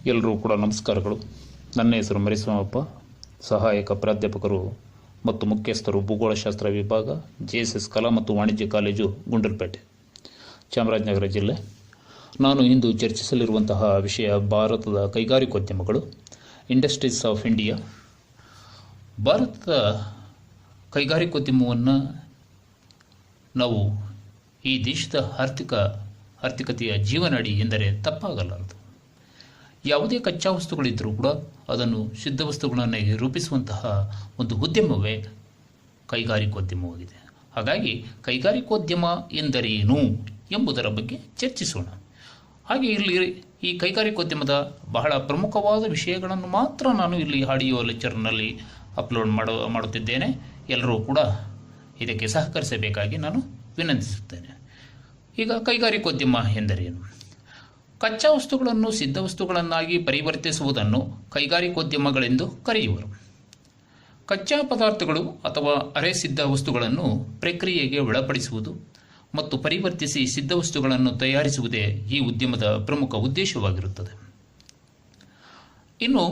ಎಲ್ಲರೂ ಕೂಡ ನಮಸ್ಕಾರಗಳು. ನನ್ನ ಹೆಸರು ಮರಿಸ್ವಾಮಪ್ಪ, ಸಹಾಯಕ ಪ್ರಾಧ್ಯಾಪಕರು ಮತ್ತು ಮುಖ್ಯಸ್ಥರು ಭೂಗೋಳಶಾಸ್ತ್ರ ವಿಭಾಗ, JSS ಕಲಾ ಮತ್ತು ವಾಣಿಜ್ಯ ಕಾಲೇಜು, ಗುಂಡ್ಲುಪೇಟೆ, ಚಾಮರಾಜನಗರ ಜಿಲ್ಲೆ. ನಾನು ಇಂದು ಚರ್ಚಿಸಲಿರುವಂತಹ ವಿಷಯ ಭಾರತದ ಕೈಗಾರಿಕೋದ್ಯಮಗಳು, ಇಂಡಸ್ಟ್ರೀಸ್ ಆಫ್ ಇಂಡಿಯಾ. ಭಾರತದ ಕೈಗಾರಿಕೋದ್ಯಮವನ್ನು ನಾವು ಈ ದೇಶದ ಆರ್ಥಿಕತೆಯ ಜೀವನಾಡಿ ಎಂದರೆ ತಪ್ಪಾಗಲಾರದು. ಯಾವುದೇ ಕಚ್ಚಾ ವಸ್ತುಗಳಿದ್ದರೂ ಕೂಡ ಅದನ್ನು ಸಿದ್ಧ ವಸ್ತುಗಳನ್ನು ರೂಪಿಸುವಂತಹ ಒಂದು ಉದ್ಯಮವೇ ಕೈಗಾರಿಕೋದ್ಯಮವಾಗಿದೆ. ಹಾಗಾಗಿ ಕೈಗಾರಿಕೋದ್ಯಮ ಎಂದರೇನು ಎಂಬುದರ ಬಗ್ಗೆ ಚರ್ಚಿಸೋಣ. ಹಾಗೆ ಇಲ್ಲಿ ಈ ಕೈಗಾರಿಕೋದ್ಯಮದ ಬಹಳ ಪ್ರಮುಖವಾದ ವಿಷಯಗಳನ್ನು ಮಾತ್ರ ನಾನು ಇಲ್ಲಿ ಆಡಿಯೋ ಲೆಕ್ಚರ್ನಲ್ಲಿ ಅಪ್ಲೋಡ್ ಮಾಡುತ್ತಿದ್ದೇನೆ. ಎಲ್ಲರೂ ಕೂಡ ಇದಕ್ಕೆ ಸಹಕರಿಸಬೇಕಾಗಿ ನಾನು ವಿನಂತಿಸುತ್ತೇನೆ. ಈಗ ಕೈಗಾರಿಕೋದ್ಯಮ ಎಂದರೇನು? ಕಚ್ಚಾ ವಸ್ತುಗಳನ್ನು ಸಿದ್ಧ ವಸ್ತುಗಳನ್ನಾಗಿ ಪರಿವರ್ತಿಸುವುದನ್ನು ಕೈಗಾರಿಕೋದ್ಯಮಗಳೆಂದು ಕರೆಯುವರು. ಕಚ್ಚಾ ಪದಾರ್ಥಗಳು ಅಥವಾ ಅರೆ ಸಿದ್ಧ ವಸ್ತುಗಳನ್ನು ಪ್ರಕ್ರಿಯೆಗೆ ಒಳಪಡಿಸುವುದು ಮತ್ತು ಪರಿವರ್ತಿಸಿ ಸಿದ್ಧ ವಸ್ತುಗಳನ್ನು ತಯಾರಿಸುವುದೇ ಈ ಉದ್ಯಮದ ಪ್ರಮುಖ ಉದ್ದೇಶವಾಗಿರುತ್ತದೆ. ಇನ್ನು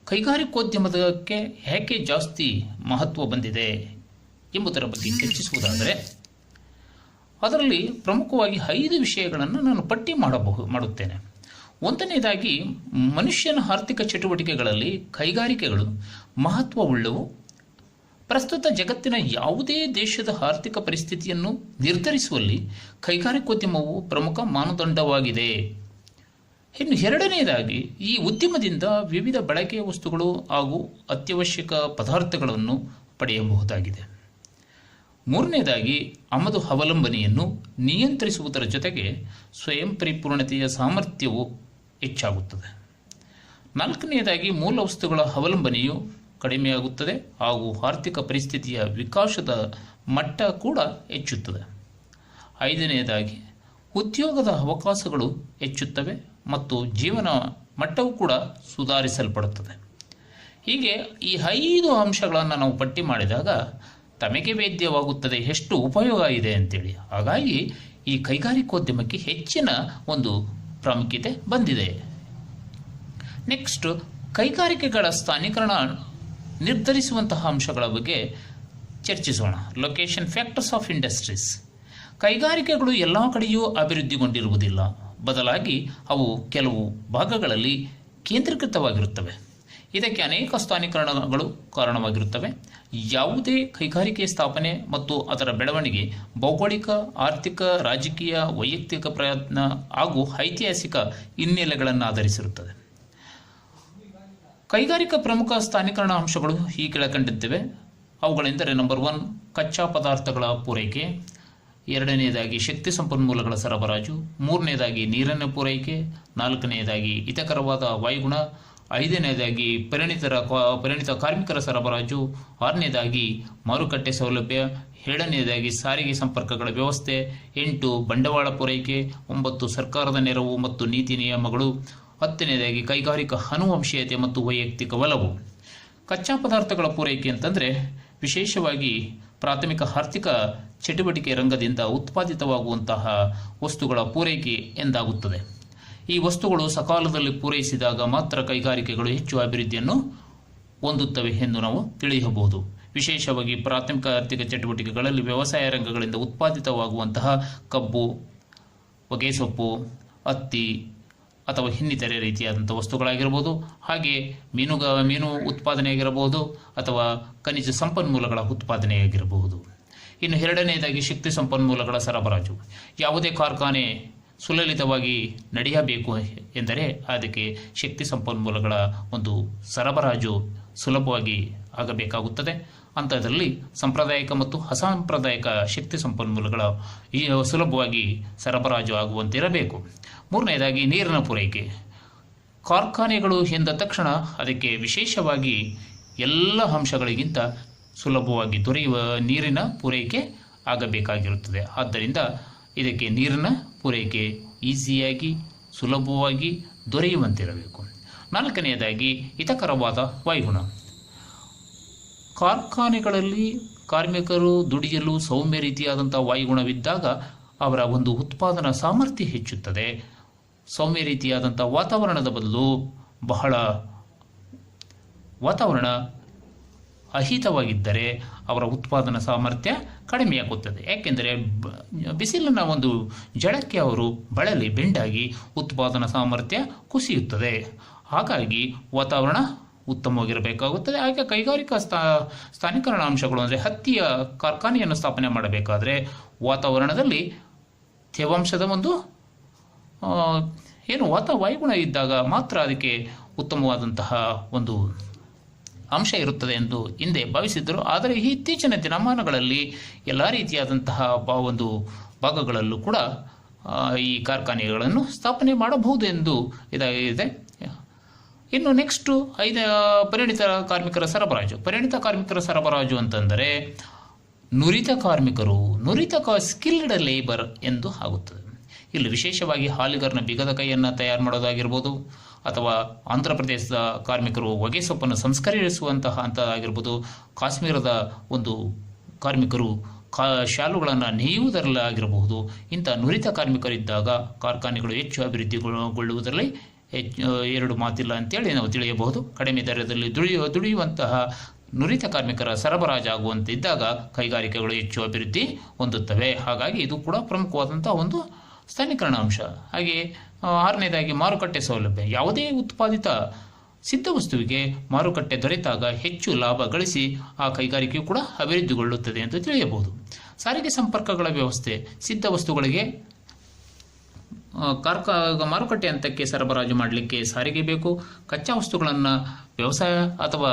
ಕೈಗಾರಿಕೋದ್ಯಮದಕ್ಕೆ ಏಕೆ ಜಾಸ್ತಿ ಮಹತ್ವ ಬಂದಿದೆ ಎಂಬುದರ ಬಗ್ಗೆ ಚರ್ಚಿಸುವುದಾದರೆ, ಅದರಲ್ಲಿ ಪ್ರಮುಖವಾಗಿ 5 ವಿಷಯಗಳನ್ನು ನಾನು ಪಟ್ಟಿ ಮಾಡುತ್ತೇನೆ. ಒಂದನೇದಾಗಿ, ಮನುಷ್ಯನ ಆರ್ಥಿಕ ಚಟುವಟಿಕೆಗಳಲ್ಲಿ ಕೈಗಾರಿಕೆಗಳು ಮಹತ್ವವುಳ್ಳವು. ಪ್ರಸ್ತುತ ಜಗತ್ತಿನ ಯಾವುದೇ ದೇಶದ ಆರ್ಥಿಕ ಪರಿಸ್ಥಿತಿಯನ್ನು ನಿರ್ಧರಿಸುವಲ್ಲಿ ಕೈಗಾರಿಕೋದ್ಯಮವು ಪ್ರಮುಖ ಮಾನದಂಡವಾಗಿದೆ. ಇನ್ನು ಎರಡನೆಯದಾಗಿ, ಈ ಉದ್ಯಮದಿಂದ ವಿವಿಧ ಬಳಕೆಯ ವಸ್ತುಗಳು ಹಾಗೂ ಅತ್ಯವಶ್ಯಕ ಪದಾರ್ಥಗಳನ್ನು ಪಡೆಯಬಹುದಾಗಿದೆ. ಮೂರನೇದಾಗಿ, ಆಮದು ಅವಲಂಬನೆಯನ್ನು ನಿಯಂತ್ರಿಸುವುದರ ಜೊತೆಗೆ ಸ್ವಯಂ ಪರಿಪೂರ್ಣತೆಯ ಸಾಮರ್ಥ್ಯವು ಹೆಚ್ಚಾಗುತ್ತದೆ. ನಾಲ್ಕನೆಯದಾಗಿ, ಮೂಲ ವಸ್ತುಗಳ ಅವಲಂಬನೆಯು ಕಡಿಮೆಯಾಗುತ್ತದೆ ಹಾಗೂ ಆರ್ಥಿಕ ಪರಿಸ್ಥಿತಿಯ ವಿಕಾಸದ ಮಟ್ಟ ಕೂಡ ಹೆಚ್ಚುತ್ತದೆ. ಐದನೆಯದಾಗಿ, ಉದ್ಯೋಗದ ಅವಕಾಶಗಳು ಹೆಚ್ಚುತ್ತವೆ ಮತ್ತು ಜೀವನ ಮಟ್ಟವೂ ಕೂಡ ಸುಧಾರಿಸಲ್ಪಡುತ್ತದೆ. ಹೀಗೆ ಈ 5 ಅಂಶಗಳನ್ನು ನಾವು ಪಟ್ಟಿ ಮಾಡಿದಾಗ ತಮಗೆ ವೇದ್ಯವಾಗುತ್ತದೆ ಎಷ್ಟು ಉಪಯೋಗ ಇದೆ ಅಂತೇಳಿ. ಹಾಗಾಗಿ ಈ ಕೈಗಾರಿಕೋದ್ಯಮಕ್ಕೆ ಹೆಚ್ಚಿನ ಒಂದು ಪ್ರಾಮುಖ್ಯತೆ ಬಂದಿದೆ. ನೆಕ್ಸ್ಟ್, ಕೈಗಾರಿಕೆಗಳ ಸ್ಥಾನೀಕರಣ ನಿರ್ಧರಿಸುವಂತಹ ಅಂಶಗಳ ಬಗ್ಗೆ ಚರ್ಚಿಸೋಣ. Location factors of industries. ಕೈಗಾರಿಕೆಗಳು ಎಲ್ಲ ಕಡೆಯೂ ಅಭಿವೃದ್ಧಿಗೊಂಡಿರುವುದಿಲ್ಲ. ಬದಲಾಗಿ ಅವು ಕೆಲವು ಭಾಗಗಳಲ್ಲಿ ಕೇಂದ್ರೀಕೃತವಾಗಿರುತ್ತವೆ. ಇದಕ್ಕೆ ಅನೇಕ ಸ್ಥಾನೀಕರಣಗಳು ಕಾರಣವಾಗಿರುತ್ತವೆ. ಯಾವುದೇ ಕೈಗಾರಿಕೆ ಸ್ಥಾಪನೆ ಮತ್ತು ಅದರ ಬೆಳವಣಿಗೆ ಭೌಗೋಳಿಕ, ಆರ್ಥಿಕ, ರಾಜಕೀಯ, ವೈಯಕ್ತಿಕ ಪ್ರಯತ್ನ ಹಾಗೂ ಐತಿಹಾಸಿಕ ಹಿನ್ನೆಲೆಗಳನ್ನು ಆಧರಿಸಿರುತ್ತದೆ. ಕೈಗಾರಿಕಾ ಪ್ರಮುಖ ಸ್ಥಾನೀಕರಣ ಅಂಶಗಳು ಈ ಕೆಳಕಂಡಂತಿವೆ. ಅವುಗಳೆಂದರೆ, ನಂಬರ್ 1, ಕಚ್ಚಾ ಪದಾರ್ಥಗಳ ಪೂರೈಕೆ. ಎರಡನೆಯದಾಗಿ, ಶಕ್ತಿ ಸಂಪನ್ಮೂಲಗಳ ಸರಬರಾಜು. ಮೂರನೆಯದಾಗಿ, ನೀರಿನ ಪೂರೈಕೆ. ನಾಲ್ಕನೆಯದಾಗಿ, ಹಿತಕರವಾದ ವಾಯುಗುಣ. ಐದನೇದಾಗಿ, ಪರಿಣಿತ ಕಾರ್ಮಿಕರ ಸರಬರಾಜು. ಆರನೇದಾಗಿ, ಮಾರುಕಟ್ಟೆ ಸೌಲಭ್ಯ. ಏಳನೆಯದಾಗಿ, ಸಾರಿಗೆ ಸಂಪರ್ಕಗಳ ವ್ಯವಸ್ಥೆ. 8, ಬಂಡವಾಳ ಪೂರೈಕೆ. 9, ಸರ್ಕಾರದ ನೆರವು ಮತ್ತು ನೀತಿ ನಿಯಮಗಳು. 10ನೇದಾಗಿ, ಕೈಗಾರಿಕಾ ಆನುವಂಶೀಯತೆ ಮತ್ತು ವೈಯಕ್ತಿಕ ಒಲವು. ಕಚ್ಚಾ ಪದಾರ್ಥಗಳ ಪೂರೈಕೆ ಅಂತಂದರೆ ವಿಶೇಷವಾಗಿ ಪ್ರಾಥಮಿಕ ಆರ್ಥಿಕ ಚಟುವಟಿಕೆ ರಂಗದಿಂದ ಉತ್ಪಾದಿತವಾಗುವಂತಹ ವಸ್ತುಗಳ ಪೂರೈಕೆ ಎಂದಾಗುತ್ತದೆ. ಈ ವಸ್ತುಗಳು ಸಕಾಲದಲ್ಲಿ ಪೂರೈಸಿದಾಗ ಮಾತ್ರ ಕೈಗಾರಿಕೆಗಳು ಹೆಚ್ಚು ಅಭಿವೃದ್ಧಿಯನ್ನು ಹೊಂದುತ್ತವೆ ಎಂದು ನಾವು ತಿಳಿಯಬಹುದು. ವಿಶೇಷವಾಗಿ ಪ್ರಾಥಮಿಕ ಆರ್ಥಿಕ ಚಟುವಟಿಕೆಗಳಲ್ಲಿ ವ್ಯವಸಾಯ ರಂಗಗಳಿಂದ ಉತ್ಪಾದಿತವಾಗುವಂತಹ ಕಬ್ಬು, ಹೊಗೆಸೊಪ್ಪು, ಹತ್ತಿ ಅಥವಾ ಇನ್ನಿತರೆ ರೀತಿಯಾದಂಥ ವಸ್ತುಗಳಾಗಿರ್ಬೋದು. ಹಾಗೆ ಮೀನು ಉತ್ಪಾದನೆಯಾಗಿರಬಹುದು ಅಥವಾ ಖನಿಜ ಸಂಪನ್ಮೂಲಗಳ ಉತ್ಪಾದನೆಯಾಗಿರಬಹುದು. ಇನ್ನು ಎರಡನೆಯದಾಗಿ, ಶಕ್ತಿ ಸಂಪನ್ಮೂಲಗಳ ಸರಬರಾಜು. ಯಾವುದೇ ಕಾರ್ಖಾನೆ ಸುಲಲಿತವಾಗಿ ನಡೆಯಬೇಕು ಎಂದರೆ ಅದಕ್ಕೆ ಶಕ್ತಿ ಸಂಪನ್ಮೂಲಗಳ ಒಂದು ಸರಬರಾಜು ಸುಲಭವಾಗಿ ಆಗಬೇಕಾಗುತ್ತದೆ. ಅಂಥದ್ರಲ್ಲಿ ಸಾಂಪ್ರದಾಯಿಕ ಮತ್ತು ಅಸಾಂಪ್ರದಾಯಿಕ ಶಕ್ತಿ ಸಂಪನ್ಮೂಲಗಳ ಸುಲಭವಾಗಿ ಸರಬರಾಜು ಆಗುವಂತಿರಬೇಕು. ಮೂರನೇದಾಗಿ, ನೀರಿನ ಪೂರೈಕೆ. ಕಾರ್ಖಾನೆಗಳು ಎಂದ ತಕ್ಷಣ ಅದಕ್ಕೆ ವಿಶೇಷವಾಗಿ ಎಲ್ಲ ಅಂಶಗಳಿಗಿಂತ ಸುಲಭವಾಗಿ ದೊರೆಯುವ ನೀರಿನ ಪೂರೈಕೆ ಆಗಬೇಕಾಗಿರುತ್ತದೆ. ಆದ್ದರಿಂದ ಇದಕ್ಕೆ ನೀರಿನ ಪೂರೈಕೆ ಈಸಿಯಾಗಿ ಸುಲಭವಾಗಿ ದೊರೆಯುವಂತಿರಬೇಕು. ನಾಲ್ಕನೆಯದಾಗಿ, ಹಿತಕರವಾದ ವಾಯುಗುಣ. ಕಾರ್ಖಾನೆಗಳಲ್ಲಿ ಕಾರ್ಮಿಕರು ದುಡಿಯಲು ಸೌಮ್ಯ ರೀತಿಯಾದಂಥ ವಾಯುಗುಣವಿದ್ದಾಗ ಅವರ ಒಂದು ಉತ್ಪಾದನಾ ಸಾಮರ್ಥ್ಯ ಹೆಚ್ಚುತ್ತದೆ ಸೌಮ್ಯ ರೀತಿಯಾದಂಥ ವಾತಾವರಣದ ಬದಲು ಬಹಳ ವಾತಾವರಣ ಅಹಿತವಾಗಿದ್ದರೆ ಅವರ ಉತ್ಪಾದನಾ ಸಾಮರ್ಥ್ಯ ಕಡಿಮೆಯಾಗುತ್ತದೆ. ಯಾಕೆಂದರೆ ಬಿಸಿಲಿನ ಒಂದು ಜಳಕ್ಕೆ ಅವರು ಬಳಲಿ ಬೆಂಡಾಗಿ ಉತ್ಪಾದನಾ ಸಾಮರ್ಥ್ಯ ಕುಸಿಯುತ್ತದೆ. ಹಾಗಾಗಿ ವಾತಾವರಣ ಉತ್ತಮವಾಗಿರಬೇಕಾಗುತ್ತದೆ. ಹಾಗೆ ಕೈಗಾರಿಕಾ ಸ್ಥಾನೀಕರಣ ಅಂಶಗಳು ಅಂದರೆ ಹತ್ತಿಯ ಕಾರ್ಖಾನೆಯನ್ನು ಸ್ಥಾಪನೆ ಮಾಡಬೇಕಾದರೆ ವಾತಾವರಣದಲ್ಲಿ ತೇವಾಂಶದ ಒಂದು ವಾಯುಗುಣ ಇದ್ದಾಗ ಮಾತ್ರ ಅದಕ್ಕೆ ಉತ್ತಮವಾದಂತಹ ಒಂದು ಅಂಶ ಇರುತ್ತದೆ ಎಂದು ಹಿಂದೆ ಭಾವಿಸಿದ್ದರು. ಆದರೆ ಇತ್ತೀಚಿನ ದಿನಮಾನಗಳಲ್ಲಿ ಎಲ್ಲ ರೀತಿಯಾದಂತಹ ಒಂದು ಭಾಗಗಳಲ್ಲೂ ಕೂಡ ಈ ಕಾರ್ಖಾನೆಗಳನ್ನು ಸ್ಥಾಪನೆ ಮಾಡಬಹುದು ಎಂದು ಇದಾಗಿದೆ. ಇನ್ನು ನೆಕ್ಸ್ಟು ಪರಿಣಿತ ಕಾರ್ಮಿಕರ ಸರಬರಾಜು ಅಂತಂದರೆ ನುರಿತ ಸ್ಕಿಲ್ಡ್ ಲೇಬರ್ ಎಂದು ಆಗುತ್ತದೆ. ಇಲ್ಲಿ ವಿಶೇಷವಾಗಿ ಹಾಲಿಗರ್ನ ಬಿಗದ ಕೈಯನ್ನು ತಯಾರು ಮಾಡೋದಾಗಿರ್ಬೋದು, ಅಥವಾ ಆಂಧ್ರ ಪ್ರದೇಶದ ಕಾರ್ಮಿಕರು ಹೊಗೆ ಸೊಪ್ಪನ್ನು ಸಂಸ್ಕರಿಸುವಂತಹ ಹಂತದಾಗಿರ್ಬೋದು, ಕಾಶ್ಮೀರದ ಒಂದು ಕಾರ್ಮಿಕರು ಶಾಲುಗಳನ್ನು ನೇಯುವುದರಲ್ಲಾಗಿರಬಹುದು. ಇಂಥ ನುರಿತ ಕಾರ್ಮಿಕರಿದ್ದಾಗ ಕಾರ್ಖಾನೆಗಳು ಹೆಚ್ಚು ಅಭಿವೃದ್ಧಿಗೊಳ್ಳುವುದರಲ್ಲಿ ಎರಡು ಮಾತಿಲ್ಲ ಅಂತೇಳಿ ನಾವು ತಿಳಿಯಬಹುದು. ಕಡಿಮೆ ದರದಲ್ಲಿ ದುಡಿಯುವಂತಹ ನುರಿತ ಕಾರ್ಮಿಕರ ಸರಬರಾಜಾಗುವಂತಿದ್ದಾಗ ಕೈಗಾರಿಕೆಗಳು ಹೆಚ್ಚು ಅಭಿವೃದ್ಧಿ ಹೊಂದುತ್ತವೆ. ಹಾಗಾಗಿ ಇದು ಕೂಡ ಪ್ರಮುಖವಾದಂಥ ಒಂದು ಸ್ಥಾನೀಕರಣ ಅಂಶ. ಹಾಗೆ ಆರನೇದಾಗಿ ಮಾರುಕಟ್ಟೆ ಸೌಲಭ್ಯ. ಯಾವುದೇ ಉತ್ಪಾದಿತ ಸಿದ್ಧ ವಸ್ತುವಿಗೆ ಮಾರುಕಟ್ಟೆ ದೊರೆತಾಗ ಹೆಚ್ಚು ಲಾಭ ಗಳಿಸಿ ಆ ಕೈಗಾರಿಕೆಯು ಕೂಡ ಅಭಿವೃದ್ಧಿಗೊಳ್ಳುತ್ತದೆ ಎಂದು ತಿಳಿಯಬಹುದು. ಸಾರಿಗೆ ಸಂಪರ್ಕಗಳ ವ್ಯವಸ್ಥೆ. ಸಿದ್ಧ ವಸ್ತುಗಳಿಗೆ ಮಾರುಕಟ್ಟೆ ಹಂತಕ್ಕೆ ಸರಬರಾಜು ಮಾಡಲಿಕ್ಕೆ ಸಾರಿಗೆ ಬೇಕು. ಕಚ್ಚಾ ವಸ್ತುಗಳನ್ನು ವ್ಯವಸಾಯ ಅಥವಾ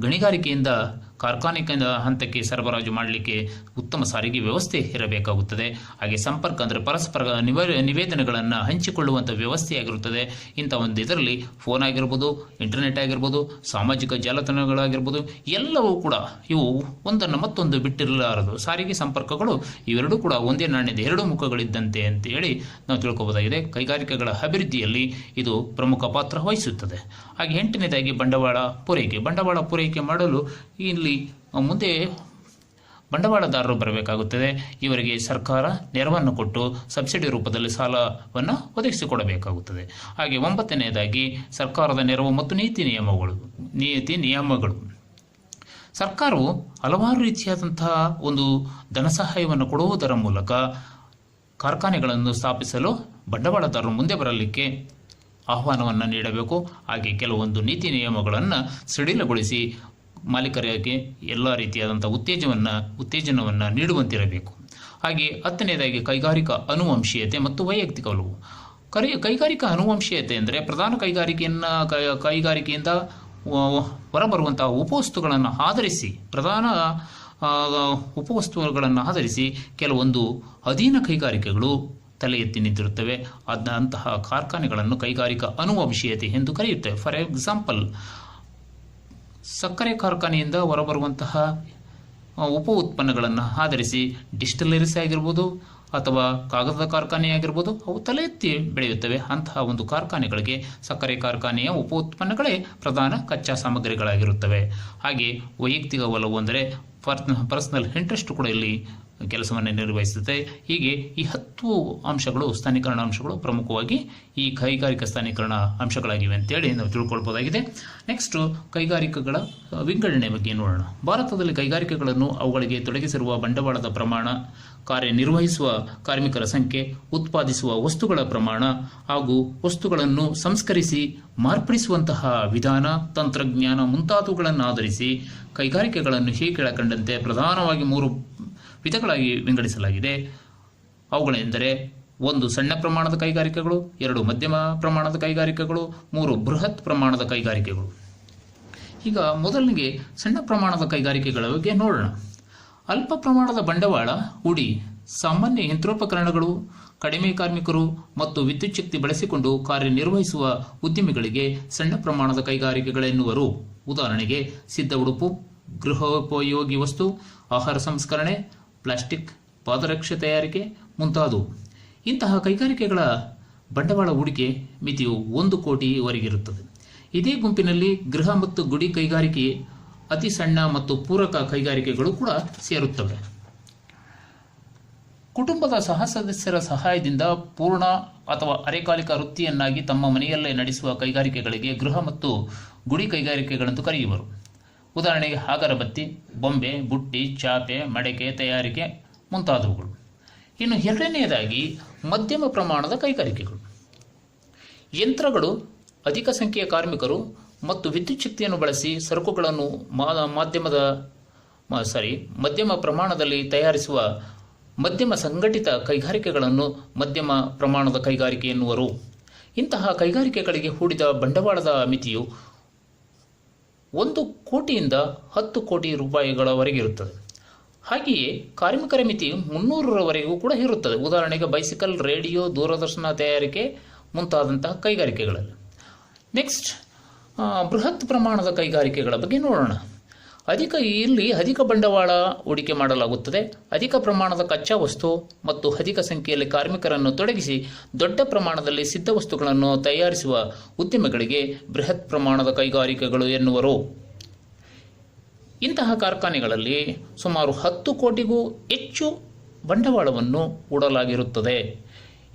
ಗಣಿಗಾರಿಕೆಯಿಂದ ಕಾರ್ಖಾನೆ ಹಂತಕ್ಕೆ ಸರಬರಾಜು ಮಾಡಲಿಕ್ಕೆ ಉತ್ತಮ ಸಾರಿಗೆ ವ್ಯವಸ್ಥೆ ಇರಬೇಕಾಗುತ್ತದೆ. ಹಾಗೆ ಸಂಪರ್ಕ ಅಂದರೆ ಪರಸ್ಪರ ನಿವೇದನೆಗಳನ್ನು ಹಂಚಿಕೊಳ್ಳುವಂಥ ವ್ಯವಸ್ಥೆಯಾಗಿರುತ್ತದೆ. ಇಂಥ ಒಂದು ಇದರಲ್ಲಿ ಫೋನ್ ಆಗಿರ್ಬೋದು, ಇಂಟರ್ನೆಟ್ ಆಗಿರ್ಬೋದು, ಸಾಮಾಜಿಕ ಜಾಲತಾಣಗಳಾಗಿರ್ಬೋದು, ಎಲ್ಲವೂ ಕೂಡ ಇವು ಒಂದನ್ನು ಮತ್ತೊಂದು ಬಿಟ್ಟಿರಲಾರದು. ಸಾರಿಗೆ ಸಂಪರ್ಕಗಳು ಇವೆರಡೂ ಕೂಡ ಒಂದೇ ನಾಣ್ಯದ ಎರಡು ಮುಖಗಳಿದ್ದಂತೆ ಅಂತೇಳಿ ನಾವು ತಿಳ್ಕೊಬೋದಾಗಿದೆ. ಕೈಗಾರಿಕೆಗಳ ಅಭಿವೃದ್ಧಿಯಲ್ಲಿ ಇದು ಪ್ರಮುಖ ಪಾತ್ರ ವಹಿಸುತ್ತದೆ. ಹಾಗೆ 8ನೇದಾಗಿ ಬಂಡವಾಳ ಪೂರೈಕೆ ಮಾಡಲು ಇಲ್ಲಿ ಮುಂದೆ ಬಂಡವಾಳದಾರರು ಬರಬೇಕಾಗುತ್ತದೆ. ಇವರಿಗೆ ಸರ್ಕಾರ ನೆರವನ್ನು ಕೊಟ್ಟು ಸಬ್ಸಿಡಿ ರೂಪದಲ್ಲಿ ಸಾಲವನ್ನು ಒದಗಿಸಿಕೊಡಬೇಕಾಗುತ್ತದೆ. ಹಾಗೆ 9ನೇದಾಗಿ ಸರ್ಕಾರದ ನೆರವು ಮತ್ತು ನೀತಿ ನಿಯಮಗಳು. ಸರ್ಕಾರವು ಹಲವಾರು ರೀತಿಯಾದಂತಹ ಒಂದು ಧನ ಸಹಾಯವನ್ನು ಕೊಡುವುದರ ಮೂಲಕ ಕಾರ್ಖಾನೆಗಳನ್ನು ಸ್ಥಾಪಿಸಲು ಬಂಡವಾಳದಾರರು ಮುಂದೆ ಬರಲಿಕ್ಕೆ ಆಹ್ವಾನವನ್ನು ನೀಡಬೇಕು. ಹಾಗೆ ಕೆಲವೊಂದು ನೀತಿ ನಿಯಮಗಳನ್ನು ಸಡಿಲಗೊಳಿಸಿ ಮಾಲೀಕರಿಗೆ ಎಲ್ಲ ರೀತಿಯಾದಂಥ ಉತ್ತೇಜನವನ್ನು ನೀಡುವಂತಿರಬೇಕು. ಹಾಗೆ 10ನೇದಾಗಿ ಕೈಗಾರಿಕಾ ಅನುವಂಶೀಯತೆ ಮತ್ತು ವೈಯಕ್ತಿಕ ಒಲವು. ಕೈಗಾರಿಕಾ ಅನುವಂಶೀಯತೆ ಅಂದರೆ ಪ್ರಧಾನ ಕೈಗಾರಿಕೆಯಿಂದ ಹೊರಬರುವಂತಹ ಉಪವಸ್ತುಗಳನ್ನು ಆಧರಿಸಿ ಕೆಲವೊಂದು ಅಧೀನ ಕೈಗಾರಿಕೆಗಳು ತಲೆ ಎತ್ತಿ ನಿಂತಿರುತ್ತವೆ. ಅಂತಹ ಕಾರ್ಖಾನೆಗಳನ್ನು ಕೈಗಾರಿಕಾ ಅನುವಂಶೀಯತೆ ಎಂದು ಕರೆಯುತ್ತೇವೆ. ಫಾರ್ ಎಕ್ಸಾಂಪಲ್, ಸಕ್ಕರೆ ಕಾರ್ಖಾನೆಯಿಂದ ಹೊರಬರುವಂತಹ ಉಪ ಉತ್ಪನ್ನಗಳನ್ನು ಆಧರಿಸಿ ಡಿಸ್ಟಿಲರೀಸ್ ಆಗಿರ್ಬೋದು ಅಥವಾ ಕಾಗದದ ಕಾರ್ಖಾನೆ ಆಗಿರ್ಬೋದು, ಅವು ತಲೆ ಎತ್ತಿ ಬೆಳೆಯುತ್ತವೆ. ಅಂತಹ ಒಂದು ಕಾರ್ಖಾನೆಗಳಿಗೆ ಸಕ್ಕರೆ ಕಾರ್ಖಾನೆಯ ಉಪ ಉತ್ಪನ್ನಗಳೇ ಪ್ರಧಾನ ಕಚ್ಚಾ ಸಾಮಗ್ರಿಗಳಾಗಿರುತ್ತವೆ. ಹಾಗೆ ವೈಯಕ್ತಿಕ ಒಲವು ಅಂದರೆ ಪರ್ಸನಲ್ ಇಂಟ್ರೆಸ್ಟ್ ಕೂಡ ಇಲ್ಲಿ ಕೆಲಸವನ್ನು ನಿರ್ವಹಿಸುತ್ತೆ. ಹೀಗೆ ಈ 10 ಅಂಶಗಳು ಸ್ಥಾನೀಕರಣ ಅಂಶಗಳು ಪ್ರಮುಖವಾಗಿ ಈ ಕೈಗಾರಿಕಾ ಸ್ಥಾನೀಕರಣ ಅಂಶಗಳಾಗಿವೆ ಅಂತೇಳಿ ನಾವು ತಿಳ್ಕೊಳ್ಬೋದಾಗಿದೆ. ನೆಕ್ಸ್ಟು ಕೈಗಾರಿಕೆಗಳ ವಿಂಗಡಣೆ ಬಗ್ಗೆ ನೋಡೋಣ. ಭಾರತದಲ್ಲಿ ಕೈಗಾರಿಕೆಗಳನ್ನು ಅವುಗಳಿಗೆ ತೊಡಗಿಸಿರುವ ಬಂಡವಾಳದ ಪ್ರಮಾಣ, ಕಾರ್ಯನಿರ್ವಹಿಸುವ ಕಾರ್ಮಿಕರ ಸಂಖ್ಯೆ, ಉತ್ಪಾದಿಸುವ ವಸ್ತುಗಳ ಪ್ರಮಾಣ ಹಾಗೂ ವಸ್ತುಗಳನ್ನು ಸಂಸ್ಕರಿಸಿ ಮಾರ್ಪಡಿಸುವಂತಹ ವಿಧಾನ, ತಂತ್ರಜ್ಞಾನ ಮುಂತಾದವುಗಳನ್ನು ಆಧರಿಸಿ ಕೈಗಾರಿಕೆಗಳನ್ನು ಈ ಕೆಳಕಂಡಂತೆ ಪ್ರಧಾನವಾಗಿ 3 ವಿಧಗಳಾಗಿ ವಿಂಗಡಿಸಲಾಗಿದೆ. ಅವುಗಳೆಂದರೆ 1 ಸಣ್ಣ ಪ್ರಮಾಣದ ಕೈಗಾರಿಕೆಗಳು, 2 ಮಧ್ಯಮ ಪ್ರಮಾಣದ ಕೈಗಾರಿಕೆಗಳು, 3 ಬೃಹತ್ ಪ್ರಮಾಣದ ಕೈಗಾರಿಕೆಗಳು. ಈಗ ಮೊದಲಿಗೆ ಸಣ್ಣ ಪ್ರಮಾಣದ ಕೈಗಾರಿಕೆಗಳ ಬಗ್ಗೆ ನೋಡೋಣ. ಅಲ್ಪ ಪ್ರಮಾಣದ ಬಂಡವಾಳ ಹೂಡಿ ಸಾಮಾನ್ಯ ಯಂತ್ರೋಪಕರಣಗಳು, ಕಡಿಮೆ ಕಾರ್ಮಿಕರು ಮತ್ತು ವಿದ್ಯುತ್ ಶಕ್ತಿ ಬಳಸಿಕೊಂಡು ಕಾರ್ಯನಿರ್ವಹಿಸುವ ಉದ್ಯಮಿಗಳಿಗೆ ಸಣ್ಣ ಪ್ರಮಾಣದ ಕೈಗಾರಿಕೆಗಳೆನ್ನುವರು. ಉದಾಹರಣೆಗೆ ಸಿದ್ಧ ಉಡುಪು, ಗೃಹೋಪಯೋಗಿ ವಸ್ತು, ಆಹಾರ ಸಂಸ್ಕರಣೆ, ಪ್ಲಾಸ್ಟಿಕ್, ಪಾದರಕ್ಷೆ ತಯಾರಿಕೆ ಮುಂತಾದವು. ಇಂತಹ ಕೈಗಾರಿಕೆಗಳ ಬಂಡವಾಳ ಹೂಡಿಕೆ ಮಿತಿಯು 1 ಕೋಟಿವರೆಗಿರುತ್ತದೆ. ಇದೇ ಗುಂಪಿನಲ್ಲಿ ಗೃಹ ಮತ್ತು ಗುಡಿ ಕೈಗಾರಿಕೆ, ಅತಿ ಸಣ್ಣ ಮತ್ತು ಪೂರಕ ಕೈಗಾರಿಕೆಗಳು ಕೂಡ ಸೇರುತ್ತವೆ. ಕುಟುಂಬದ ಸದಸ್ಯರ ಸಹಾಯದಿಂದ ಪೂರ್ಣ ಅಥವಾ ಅರೆಕಾಲಿಕ ವೃತ್ತಿಯನ್ನಾಗಿ ತಮ್ಮ ಮನೆಯಲ್ಲೇ ನಡೆಸುವ ಕೈಗಾರಿಕೆಗಳಿಗೆ ಗೃಹ ಮತ್ತು ಗುಡಿ ಕೈಗಾರಿಕೆಗಳೆಂದು ಕರೆಯುವರು. ಉದಾಹರಣೆಗೆ ಅಗರಬತ್ತಿ, ಬೊಂಬೆ, ಬುಟ್ಟಿ, ಚಾಪೆ, ಮಡಕೆ ತಯಾರಿಕೆ ಮುಂತಾದವುಗಳು. ಇನ್ನು ಎರಡನೆಯದಾಗಿ ಮಧ್ಯಮ ಪ್ರಮಾಣದ ಕೈಗಾರಿಕೆಗಳು. ಯಂತ್ರಗಳು, ಅಧಿಕ ಸಂಖ್ಯೆಯ ಕಾರ್ಮಿಕರು ಮತ್ತು ವಿದ್ಯುತ್ ಶಕ್ತಿಯನ್ನು ಬಳಸಿ ಸರಕುಗಳನ್ನು ಮಧ್ಯಮ ಪ್ರಮಾಣದಲ್ಲಿ ತಯಾರಿಸುವ ಮಧ್ಯಮ ಸಂಘಟಿತ ಕೈಗಾರಿಕೆಗಳನ್ನು ಮಧ್ಯಮ ಪ್ರಮಾಣದ ಕೈಗಾರಿಕೆ ಎನ್ನುವರು. ಇಂತಹ ಕೈಗಾರಿಕೆಗಳಿಗೆ ಹೂಡಿದ ಬಂಡವಾಳದ ಮಿತಿಯು 1 ಕೋಟಿಯಿಂದ 10 ಕೋಟಿ ರೂಪಾಯಿಗಳವರೆಗೆ ಇರುತ್ತದೆ. ಹಾಗೆಯೇ ಕಾರ್ಮಿಕರ ಮಿತಿ 300ರವರೆಗೂ ಕೂಡ ಇರುತ್ತದೆ. ಉದಾಹರಣೆಗೆ ಬೈಸಿಕಲ್, ರೇಡಿಯೋ, ದೂರದರ್ಶನ ತಯಾರಿಕೆ ಮುಂತಾದಂತಹ ಕೈಗಾರಿಕೆಗಳಲ್ಲಿ. ನೆಕ್ಸ್ಟ್, ಬೃಹತ್ ಪ್ರಮಾಣದ ಕೈಗಾರಿಕೆಗಳ ಬಗ್ಗೆ ನೋಡೋಣ. ಅಧಿಕ ಬಂಡವಾಳ ಹೂಡಿಕೆ ಮಾಡಲಾಗುತ್ತದೆ. ಅಧಿಕ ಪ್ರಮಾಣದ ಕಚ್ಚಾ ವಸ್ತು ಮತ್ತು ಅಧಿಕ ಸಂಖ್ಯೆಯಲ್ಲಿ ಕಾರ್ಮಿಕರನ್ನು ತೊಡಗಿಸಿ ದೊಡ್ಡ ಪ್ರಮಾಣದಲ್ಲಿ ಸಿದ್ಧ ವಸ್ತುಗಳನ್ನು ತಯಾರಿಸುವ ಉದ್ಯಮಗಳಿಗೆ ಬೃಹತ್ ಪ್ರಮಾಣದ ಕೈಗಾರಿಕೆಗಳು ಎನ್ನುವರು. ಇಂತಹ ಕಾರ್ಖಾನೆಗಳಲ್ಲಿ ಸುಮಾರು 10 ಕೋಟಿಗೂ ಹೆಚ್ಚು ಬಂಡವಾಳವನ್ನು ಹೂಡಲಾಗಿರುತ್ತದೆ.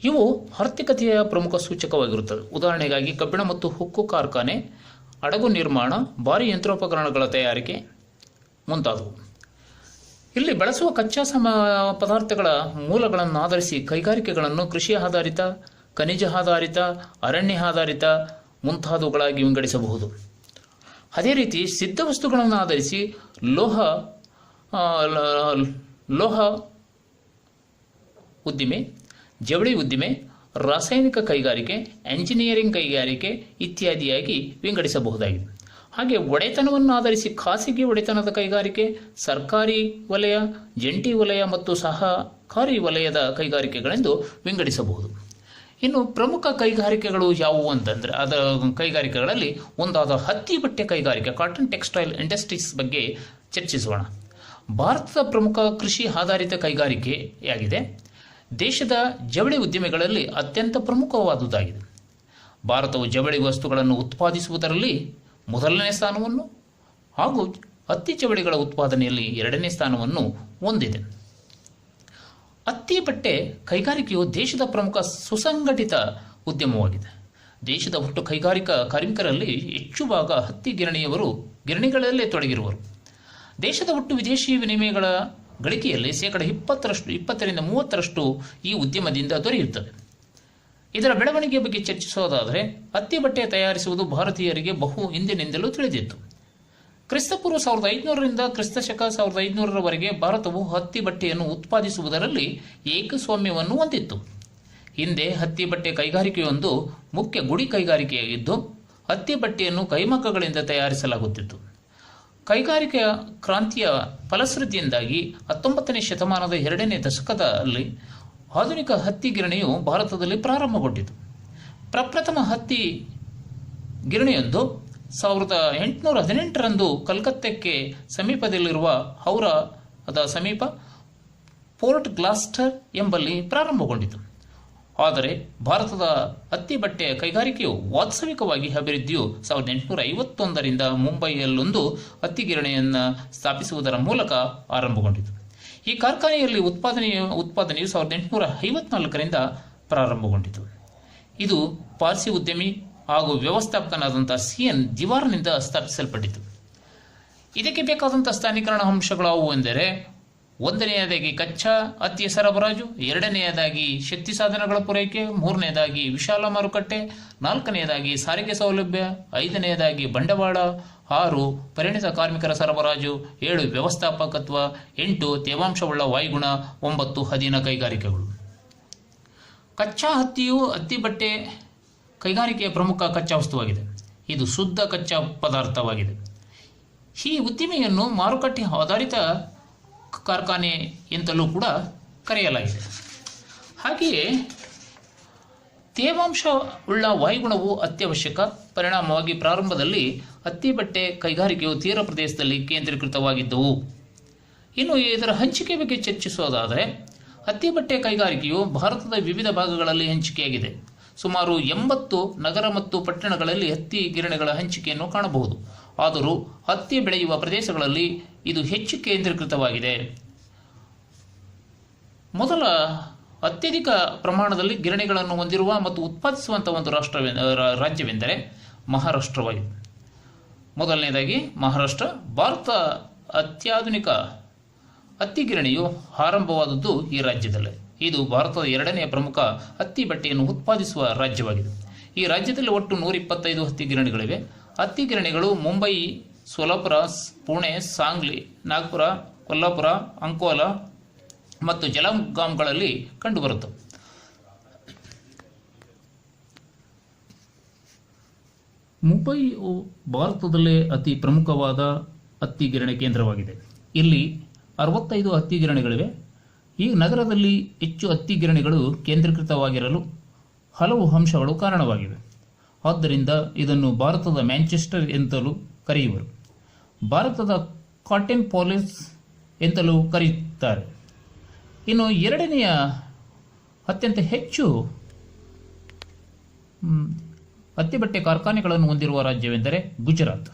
ಇವು ಆರ್ಥಿಕತೆಯ ಪ್ರಮುಖ ಸೂಚಕವಾಗಿರುತ್ತದೆ. ಉದಾಹರಣೆಗಾಗಿ ಕಬ್ಬಿಣ ಮತ್ತು ಉಕ್ಕು ಕಾರ್ಖಾನೆ, ಹಡಗು ನಿರ್ಮಾಣ, ಭಾರೀ ಯಂತ್ರೋಪಕರಣಗಳ ತಯಾರಿಕೆ ಮುಂತಾದವು. ಇಲ್ಲಿ ಬಳಸುವ ಕಚ್ಚಾ ಪದಾರ್ಥಗಳ ಮೂಲಗಳನ್ನು ಆಧರಿಸಿ ಕೈಗಾರಿಕೆಗಳನ್ನು ಕೃಷಿ ಆಧಾರಿತ, ಖನಿಜ ಆಧಾರಿತ, ಅರಣ್ಯ ಆಧಾರಿತ ಮುಂತಾದವುಗಳಾಗಿ ವಿಂಗಡಿಸಬಹುದು. ಅದೇ ರೀತಿ ಸಿದ್ಧ ವಸ್ತುಗಳನ್ನು ಆಧರಿಸಿ ಲೋಹ ಉದ್ದಿಮೆ, ಜವಳಿ ಉದ್ದಿಮೆ, ರಾಸಾಯನಿಕ ಕೈಗಾರಿಕೆ, ಎಂಜಿನಿಯರಿಂಗ್ ಕೈಗಾರಿಕೆ ಇತ್ಯಾದಿಯಾಗಿ ವಿಂಗಡಿಸಬಹುದಾಗಿದೆ. ಹಾಗೆ ಒಡೆತನವನ್ನು ಆಧರಿಸಿ ಖಾಸಗಿ ಒಡೆತನದ ಕೈಗಾರಿಕೆ, ಸರ್ಕಾರಿ ವಲಯ, ಜಂಟಿ ವಲಯ ಮತ್ತು ಸಹಕಾರಿ ವಲಯದ ಕೈಗಾರಿಕೆಗಳೆಂದು ವಿಂಗಡಿಸಬಹುದು. ಇನ್ನು ಪ್ರಮುಖ ಕೈಗಾರಿಕೆಗಳು ಯಾವುವು ಅಂತಂದರೆ ಅದರ ಕೈಗಾರಿಕೆಗಳಲ್ಲಿ ಒಂದಾದ ಹತ್ತಿ ಬಟ್ಟೆ ಕೈಗಾರಿಕೆ, ಕಾಟನ್ ಟೆಕ್ಸ್ಟೈಲ್ ಇಂಡಸ್ಟ್ರೀಸ್ ಬಗ್ಗೆ ಚರ್ಚಿಸೋಣ. ಭಾರತದ ಪ್ರಮುಖ ಕೃಷಿ ಆಧಾರಿತ ಕೈಗಾರಿಕೆಯಾಗಿದೆ. ದೇಶದ ಜವಳಿ ಉದ್ದಿಮೆಗಳಲ್ಲಿ ಅತ್ಯಂತ ಪ್ರಮುಖವಾದುದಾಗಿದೆ. ಭಾರತವು ಜವಳಿ ವಸ್ತುಗಳನ್ನು ಉತ್ಪಾದಿಸುವುದರಲ್ಲಿ 1ನೇ ಸ್ಥಾನವನ್ನು ಹಾಗೂ ಹತ್ತಿ ಜವಳಿಗಳ ಉತ್ಪಾದನೆಯಲ್ಲಿ 2ನೇ ಸ್ಥಾನವನ್ನು ಹೊಂದಿದೆ. ಹತ್ತಿ ಬಟ್ಟೆ ಕೈಗಾರಿಕೆಯು ದೇಶದ ಪ್ರಮುಖ ಸುಸಂಘಟಿತ ಉದ್ಯಮವಾಗಿದೆ. ದೇಶದ ಒಟ್ಟು ಕೈಗಾರಿಕಾ ಕಾರ್ಮಿಕರಲ್ಲಿ ಹೆಚ್ಚು ಭಾಗ ಹತ್ತಿ ಗಿರಣಿಗಳಲ್ಲೇ ತೊಡಗಿರುವರು. ದೇಶದ ಒಟ್ಟು ವಿದೇಶಿ ವಿನಿಮಯಗಳ ಗಳಿಕೆಯಲ್ಲಿ 20-30% ಈ ಉದ್ಯಮದಿಂದ ದೊರೆಯುತ್ತದೆ. ಇದರ ಬೆಳವಣಿಗೆಯ ಬಗ್ಗೆ ಚರ್ಚಿಸೋದಾದರೆ ಹತ್ತಿ ಬಟ್ಟೆ ತಯಾರಿಸುವುದು ಭಾರತೀಯರಿಗೆ ಬಹು ಹಿಂದಿನಿಂದಲೂ ತಿಳಿದಿತ್ತು. ಕ್ರಿಸ್ತಪೂರ್ವ 1500ರಿಂದ ಕ್ರಿಸ್ತಶಕ 1500ರವರೆಗೆ ಭಾರತವು ಹತ್ತಿ ಬಟ್ಟೆಯನ್ನು ಉತ್ಪಾದಿಸುವುದರಲ್ಲಿ ಏಕಸ್ವಾಮ್ಯವನ್ನು ಹೊಂದಿತ್ತು. ಹಿಂದೆ ಹತ್ತಿ ಬಟ್ಟೆ ಕೈಗಾರಿಕೆಯೊಂದು ಮುಖ್ಯ ಗುಡಿ ಕೈಗಾರಿಕೆಯಾಗಿದ್ದು ಹತ್ತಿ ಬಟ್ಟೆಯನ್ನು ಕೈಮಗ್ಗಗಳಿಂದ ತಯಾರಿಸಲಾಗುತ್ತಿತ್ತು. ಕೈಗಾರಿಕೆಯ ಕ್ರಾಂತಿಯ ಫಲಶ್ರುತಿಯಿಂದಾಗಿ 19ನೇ ಶತಮಾನದ 2ನೇ ದಶಕದಲ್ಲಿ ಆಧುನಿಕ ಹತ್ತಿ ಗಿರಣಿಯು ಭಾರತದಲ್ಲಿ ಪ್ರಾರಂಭಗೊಂಡಿತು. ಪ್ರಪ್ರಥಮ ಹತ್ತಿ ಗಿರಣಿಯೊಂದು 1818ರಂದು ಕಲ್ಕತ್ತಕ್ಕೆ ಸಮೀಪದಲ್ಲಿರುವ ಹೌರಾದ ಸಮೀಪ ಪೋರ್ಟ್ ಗ್ಲಾಸ್ಟರ್ ಎಂಬಲ್ಲಿ ಪ್ರಾರಂಭಗೊಂಡಿತು. ಆದರೆ ಭಾರತದ ಹತ್ತಿ ಬಟ್ಟೆಯ ಕೈಗಾರಿಕೆಯು ವಾಸ್ತವಿಕವಾಗಿ ಅಭಿವೃದ್ಧಿಯು 1851ರಿಂದ ಮುಂಬೈಯಲ್ಲೊಂದು ಹತ್ತಿ ಗಿರಣಿಯನ್ನು ಸ್ಥಾಪಿಸುವುದರ ಮೂಲಕ ಆರಂಭಗೊಂಡಿತು. ಈ ಕಾರ್ಖಾನೆಯಲ್ಲಿ ಉತ್ಪಾದನೆಯು 1854ರಿಂದ ಪ್ರಾರಂಭಗೊಂಡಿತು. ಇದು ಪಾರ್ಸಿ ಉದ್ಯಮಿ ಹಾಗೂ ವ್ಯವಸ್ಥಾಪಕನಾದಂಥ CN ದಿವಾರ್ನಿಂದ ಸ್ಥಾಪಿಸಲ್ಪಟ್ಟಿತು. ಇದಕ್ಕೆ ಬೇಕಾದಂಥ ಸ್ಥಾನೀಕರಣ ಅಂಶಗಳಾವು ಎಂದರೆ 1ನೇದಾಗಿ ಕಚ್ಚಾ ಹತ್ತಿಯ ಸರಬರಾಜು, 2ನೇದಾಗಿ ಶಕ್ತಿ ಸಾಧನಗಳ ಪೂರೈಕೆ, 3ನೇದಾಗಿ ವಿಶಾಲ ಮಾರುಕಟ್ಟೆ, 4ನೇದಾಗಿ ಸಾರಿಗೆ ಸೌಲಭ್ಯ, 5ನೇದಾಗಿ ಬಂಡವಾಳ, 6 ಪರಿಣಿತ ಕಾರ್ಮಿಕರ ಸರಬರಾಜು, 7 ವ್ಯವಸ್ಥಾಪಕತ್ವ, 8 ತೇವಾಂಶವುಳ್ಳ ವಾಯುಗುಣ, 9 ಅಧೀನ ಕೈಗಾರಿಕೆಗಳು. ಕಚ್ಚಾ ಹತ್ತಿಯು ಹತ್ತಿ ಬಟ್ಟೆ ಕೈಗಾರಿಕೆಯ ಪ್ರಮುಖ ಕಚ್ಚಾ ವಸ್ತುವಾಗಿದೆ. ಇದು ಶುದ್ಧ ಕಚ್ಚಾ ಪದಾರ್ಥವಾಗಿದೆ. ಈ ಉದ್ದಿಮೆಯನ್ನು ಮಾರುಕಟ್ಟೆ ಆಧಾರಿತ ಕಾರ್ಖಾನೆ ಎಂತಲೂ ಕೂಡ ಕರೆಯಲಾಗಿದೆ. ಹಾಗೆಯೇ ತೇವಾಂಶ ಉಳ್ಳ ವಾಯುಗುಣವು ಅತ್ಯವಶ್ಯಕ. ಪರಿಣಾಮವಾಗಿ ಪ್ರಾರಂಭದಲ್ಲಿ ಹತ್ತಿ ಬಟ್ಟೆ ಕೈಗಾರಿಕೆಯು ತೀರ ಪ್ರದೇಶದಲ್ಲಿ ಕೇಂದ್ರೀಕೃತವಾಗಿದ್ದವು. ಇನ್ನು ಇದರ ಹಂಚಿಕೆ ಬಗ್ಗೆ ಚರ್ಚಿಸೋದಾದರೆ ಹತ್ತಿ ಬಟ್ಟೆ ಕೈಗಾರಿಕೆಯು ಭಾರತದ ವಿವಿಧ ಭಾಗಗಳಲ್ಲಿ ಹಂಚಿಕೆಯಾಗಿದೆ. ಸುಮಾರು 80 ನಗರ ಮತ್ತು ಪಟ್ಟಣಗಳಲ್ಲಿ ಹತ್ತಿ ಗಿರಣಿಗಳ ಹಂಚಿಕೆಯನ್ನು ಕಾಣಬಹುದು. ಆದರೂ ಹತ್ತಿ ಬೆಳೆಯುವ ಪ್ರದೇಶಗಳಲ್ಲಿ ಇದು ಹೆಚ್ಚು ಕೇಂದ್ರೀಕೃತವಾಗಿದೆ. ಮೊದಲ ಅತ್ಯಧಿಕ ಪ್ರಮಾಣದಲ್ಲಿ ಗಿರಣಿಗಳನ್ನು ಹೊಂದಿರುವ ಮತ್ತು ಉತ್ಪಾದಿಸುವಂಥ ಒಂದು ರಾಜ್ಯವೆಂದರೆ ಮಹಾರಾಷ್ಟ್ರವಾಗಿದೆ. ಮೊದಲನೇದಾಗಿ ಮಹಾರಾಷ್ಟ್ರ. ಭಾರತ ಅತ್ಯಾಧುನಿಕ ಹತ್ತಿ ಗಿರಣಿಯು ಆರಂಭವಾದದ್ದು ಈ ರಾಜ್ಯದಲ್ಲೇ. ಇದು ಭಾರತದ ಎರಡನೆಯ ಪ್ರಮುಖ ಹತ್ತಿ ಬಟ್ಟೆಯನ್ನು ಉತ್ಪಾದಿಸುವ ರಾಜ್ಯವಾಗಿದೆ. ಈ ರಾಜ್ಯದಲ್ಲಿ ಒಟ್ಟು 125 ಹತ್ತಿ ಗಿರಣಿಗಳಿವೆ. ಹತ್ತಿ ಗಿರಣಿಗಳು ಮುಂಬೈ, ಸೋಲಾಪುರ, ಪುಣೆ, ಸಾಂಗ್ಲಿ, ನಾಗ್ಪುರ, ಕೊಲ್ಲಾಪುರ, ಅಂಕೋಲಾ ಮತ್ತು ಜಲಗಾಂಗಳಲ್ಲಿ ಕಂಡುಬರುತ್ತವೆ. ಮುಂಬೈಯು ಭಾರತದಲ್ಲೇ ಅತಿ ಪ್ರಮುಖವಾದ ಹತ್ತಿ ಗಿರಣಿ ಕೇಂದ್ರವಾಗಿದೆ. ಇಲ್ಲಿ 65 ಹತ್ತಿ ಗಿರಣಿಗಳಿವೆ. ಈ ನಗರದಲ್ಲಿ ಹೆಚ್ಚು ಹತ್ತಿ ಗಿರಣಿಗಳು ಕೇಂದ್ರೀಕೃತವಾಗಿರಲು ಹಲವು ಅಂಶಗಳು ಕಾರಣವಾಗಿವೆ. ಆದ್ದರಿಂದ ಇದನ್ನು ಭಾರತದ ಮ್ಯಾಂಚೆಸ್ಟರ್ ಎಂತಲೂ ಕರೆಯುವರು. ಭಾರತದ ಕಾಟನ್ ಪಾಲಿಸ್ ಎಂತಲೂ ಕರೆಯುತ್ತಾರೆ. ಇನ್ನು ಎರಡನೆಯ ಅತ್ಯಂತ ಹೆಚ್ಚು ಹತ್ತಿ ಬಟ್ಟೆ ಕಾರ್ಖಾನೆಗಳನ್ನು ಹೊಂದಿರುವ ರಾಜ್ಯವೆಂದರೆ ಗುಜರಾತ್.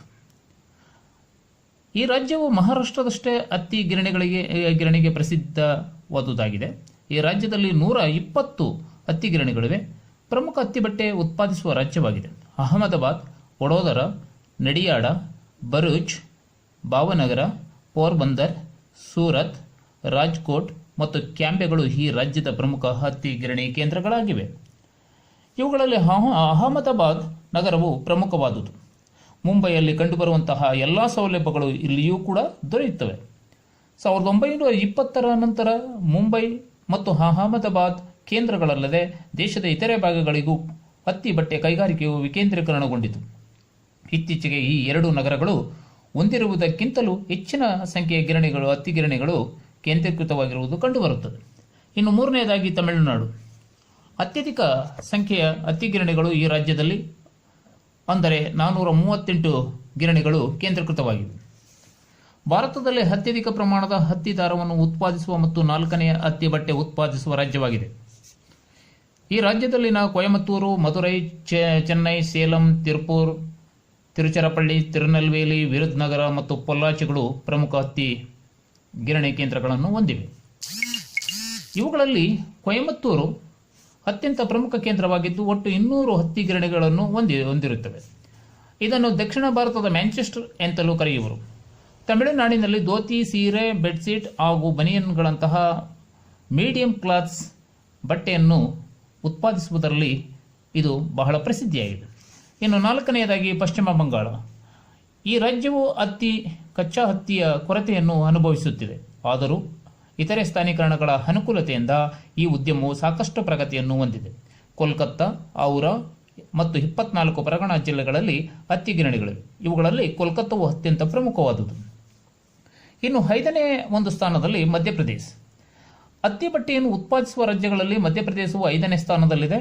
ಈ ರಾಜ್ಯವು ಮಹಾರಾಷ್ಟ್ರದಷ್ಟೇ ಹತ್ತಿ ಗಿರಣಿಗೆ ಪ್ರಸಿದ್ಧವಾದುದಾಗಿದೆ. ಈ ರಾಜ್ಯದಲ್ಲಿ 120 ಹತ್ತಿ ಗಿರಣಿಗಳಿವೆ. ಪ್ರಮುಖ ಹತ್ತಿ ಬಟ್ಟೆ ಉತ್ಪಾದಿಸುವ ರಾಜ್ಯವಾಗಿದೆ. ಅಹಮದಾಬಾದ್, ವಡೋದರ, ನಡಿಯಾಡ, ಭರೂಚ್, ಭಾವನಗರ, ಪೋರ್ಬಂದರ್, ಸೂರತ್, ರಾಜ್ಕೋಟ್ ಮತ್ತು ಕ್ಯಾಂಬೆಗಳು ಈ ರಾಜ್ಯದ ಪ್ರಮುಖ ಹತ್ತಿ ಗಿರಣಿ ಕೇಂದ್ರಗಳಾಗಿವೆ. ಇವುಗಳಲ್ಲಿ ಅಹಮದಾಬಾದ್ ನಗರವು ಪ್ರಮುಖವಾದುದು. ಮುಂಬೈಯಲ್ಲಿ ಕಂಡುಬರುವಂತಹ ಎಲ್ಲ ಸೌಲಭ್ಯಗಳು ಇಲ್ಲಿಯೂ ಕೂಡ ದೊರೆಯುತ್ತವೆ. 1920ರ ನಂತರ ಮುಂಬೈ ಮತ್ತು ಅಹಮದಾಬಾದ್ ಕೇಂದ್ರಗಳಲ್ಲದೆ ದೇಶದ ಇತರೆ ಭಾಗಗಳಿಗೂ ಹತ್ತಿ ಬಟ್ಟೆ ಕೈಗಾರಿಕೆಯು ವಿಕೇಂದ್ರೀಕರಣಗೊಂಡಿತು. ಇತ್ತೀಚೆಗೆ ಈ ಎರಡು ನಗರಗಳು ಹೊಂದಿರುವುದಕ್ಕಿಂತಲೂ ಹೆಚ್ಚಿನ ಸಂಖ್ಯೆಯ ಹತ್ತಿ ಗಿರಣಿಗಳು ಕೇಂದ್ರೀಕೃತವಾಗಿರುವುದು ಕಂಡುಬರುತ್ತದೆ. ಇನ್ನು ಮೂರನೆಯದಾಗಿ ತಮಿಳುನಾಡು. ಅತ್ಯಧಿಕ ಸಂಖ್ಯೆಯ ಹತ್ತಿ ಗಿರಣಿಗಳು ಈ ರಾಜ್ಯದಲ್ಲಿ, ಅಂದರೆ 438 ಗಿರಣಿಗಳು ಕೇಂದ್ರೀಕೃತವಾಗಿವೆ. ಭಾರತದಲ್ಲಿ ಅತ್ಯಧಿಕ ಪ್ರಮಾಣದ ಹತ್ತಿ ದಾರವನ್ನು ಉತ್ಪಾದಿಸುವ ಮತ್ತು 4ನೇ ಹತ್ತಿ ಬಟ್ಟೆ ಉತ್ಪಾದಿಸುವ ರಾಜ್ಯವಾಗಿದೆ. ಈ ರಾಜ್ಯದಲ್ಲಿನ ಕೊಯಮತ್ತೂರು, ಮದುರೈ, ಚೆನ್ನೈ, ಸೇಲಂ, ತಿರುಪೂರ್, ತಿರುಚಿರಪಳ್ಳಿ, ತಿರುನೆಲ್ವೇಲಿ, ವಿರುದ್ನಗರ ಮತ್ತು ಪೊಲ್ಲಾಚಿಗಳು ಪ್ರಮುಖ ಹತ್ತಿ ಗಿರಣಿ ಕೇಂದ್ರಗಳನ್ನು ಹೊಂದಿವೆ. ಇವುಗಳಲ್ಲಿ ಕೊಯಮತ್ತೂರು ಅತ್ಯಂತ ಪ್ರಮುಖ ಕೇಂದ್ರವಾಗಿದ್ದು ಒಟ್ಟು 200 ಹತ್ತಿ ಗಿರಣಿಗಳನ್ನು ಹೊಂದಿರುತ್ತವೆ. ಇದನ್ನು ದಕ್ಷಿಣ ಭಾರತದ ಮ್ಯಾಂಚೆಸ್ಟರ್ ಎಂತಲೂ ಕರೆಯುವರು. ತಮಿಳುನಾಡಿನಲ್ಲಿ ಧೋತಿ, ಸೀರೆ, ಬೆಡ್ಶೀಟ್ ಹಾಗೂ ಬನಿಯನ್ಗಳಂತಹ ಮೀಡಿಯಂ ಕ್ಲಾತ್ಸ್ ಬಟ್ಟೆಯನ್ನು ಉತ್ಪಾದಿಸುವುದರಲ್ಲಿ ಇದು ಬಹಳ ಪ್ರಸಿದ್ಧಿಯಾಗಿದೆ. ಇನ್ನು 4ನೇದಾಗಿ ಪಶ್ಚಿಮ ಬಂಗಾಳ. ಈ ರಾಜ್ಯವು ಕಚ್ಚಾ ಹತ್ತಿಯ ಕೊರತೆಯನ್ನು ಅನುಭವಿಸುತ್ತಿದೆ. ಆದರೂ ಇತರೆ ಸ್ಥಾನೀಕರಣಗಳ ಅನುಕೂಲತೆಯಿಂದ ಈ ಉದ್ಯಮವು ಸಾಕಷ್ಟು ಪ್ರಗತಿಯನ್ನು ಹೊಂದಿದೆ. ಕೋಲ್ಕತ್ತಾ, ಔರಾ ಮತ್ತು 24 ಪರಗಣ ಜಿಲ್ಲೆಗಳಲ್ಲಿ ಹತ್ತಿ ಗಿರಣಿಗಳಿವೆ. ಇವುಗಳಲ್ಲಿ ಕೋಲ್ಕತ್ತಾವು ಅತ್ಯಂತ ಪ್ರಮುಖವಾದುದು. ಇನ್ನು 5ನೇ ಒಂದು ಸ್ಥಾನದಲ್ಲಿ ಮಧ್ಯಪ್ರದೇಶ. ಹತ್ತಿ ಬಟ್ಟೆಯನ್ನು ಉತ್ಪಾದಿಸುವ ರಾಜ್ಯಗಳಲ್ಲಿ ಮಧ್ಯಪ್ರದೇಶವು 5ನೇ ಸ್ಥಾನದಲ್ಲಿದೆ.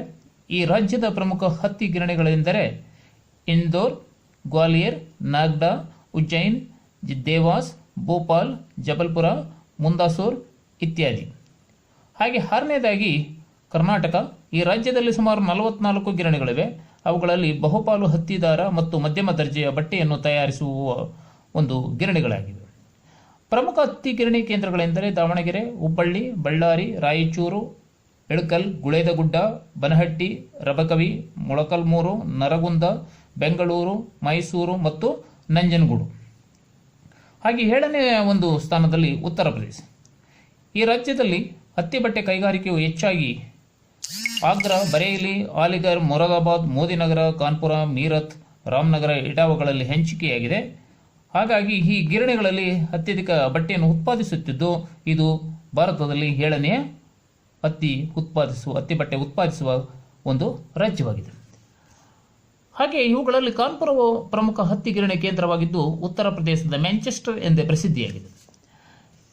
ಈ ರಾಜ್ಯದ ಪ್ರಮುಖ ಹತ್ತಿ ಗಿರಣಿಗಳೆಂದರೆ ಇಂದೋರ್, ಗ್ವಾಲಿಯರ್, ನಾಗ್ಡಾ, ಉಜ್ಜೈನ್, ದೇವಾಸ್, ಭೋಪಾಲ್, ಜಬಲ್ಪುರ, ಮುಂದಾಸೂರ್ ಇತ್ಯಾದಿ. ಹಾಗೆ 6ನೇದಾಗಿ ಕರ್ನಾಟಕ. ಈ ರಾಜ್ಯದಲ್ಲಿ ಸುಮಾರು 44 ಗಿರಣಿಗಳಿವೆ. ಅವುಗಳಲ್ಲಿ ಬಹುಪಾಲು ಹತ್ತಿ ದಾರ ಮತ್ತು ಮಧ್ಯಮ ದರ್ಜೆಯ ಬಟ್ಟೆಯನ್ನು ತಯಾರಿಸುವ ಒಂದು ಗಿರಣಿಗಳಾಗಿವೆ. ಪ್ರಮುಖ ಹತ್ತಿ ಗಿರಣಿ ಕೇಂದ್ರಗಳೆಂದರೆ ದಾವಣಗೆರೆ, ಹುಬ್ಬಳ್ಳಿ, ಬಳ್ಳಾರಿ, ರಾಯಚೂರು, ಇಳಕಲ್, ಗುಳೇದಗುಡ್ಡ, ಬನಹಟ್ಟಿ, ರಬಕವಿ, ಮೊಳಕಲ್ಮೂರು, ನರಗುಂದ, ಬೆಂಗಳೂರು, ಮೈಸೂರು ಮತ್ತು ನಂಜನಗೂಡು. ಹಾಗೆ 7ನೇ ಒಂದು ಸ್ಥಾನದಲ್ಲಿ ಉತ್ತರ ಪ್ರದೇಶ. ಈ ರಾಜ್ಯದಲ್ಲಿ ಹತ್ತಿ ಬಟ್ಟೆ ಕೈಗಾರಿಕೆಯು ಹೆಚ್ಚಾಗಿ ಆಗ್ರಾ, ಬರೇಲಿ, ಅಲಿಗರ್, ಮೊರಾದಾಬಾದ್, ಮೋದಿನಗರ, ಕಾನ್ಪುರ, ಮೀರತ್, ರಾಮನಗರ, ಇಟಾವಾಗಳಲ್ಲಿ ಹಂಚಿಕೆಯಾಗಿದೆ. ಹಾಗಾಗಿ ಈ ಗಿರಣಿಗಳಲ್ಲಿ ಅತ್ಯಧಿಕ ಬಟ್ಟೆಯನ್ನು ಉತ್ಪಾದಿಸುತ್ತಿದ್ದು ಇದು ಭಾರತದಲ್ಲಿ 7ನೇ ಹತ್ತಿ ಬಟ್ಟೆ ಉತ್ಪಾದಿಸುವ ಒಂದು ರಾಜ್ಯವಾಗಿದೆ. ಹಾಗೆ ಇವುಗಳಲ್ಲಿ ಕಾನ್ಪುರವು ಪ್ರಮುಖ ಹತ್ತಿ ಗಿರಣಿ ಕೇಂದ್ರವಾಗಿದ್ದು ಉತ್ತರ ಪ್ರದೇಶದ ಮ್ಯಾಂಚೆಸ್ಟರ್ ಎಂದೇ ಪ್ರಸಿದ್ಧಿಯಾಗಿದೆ.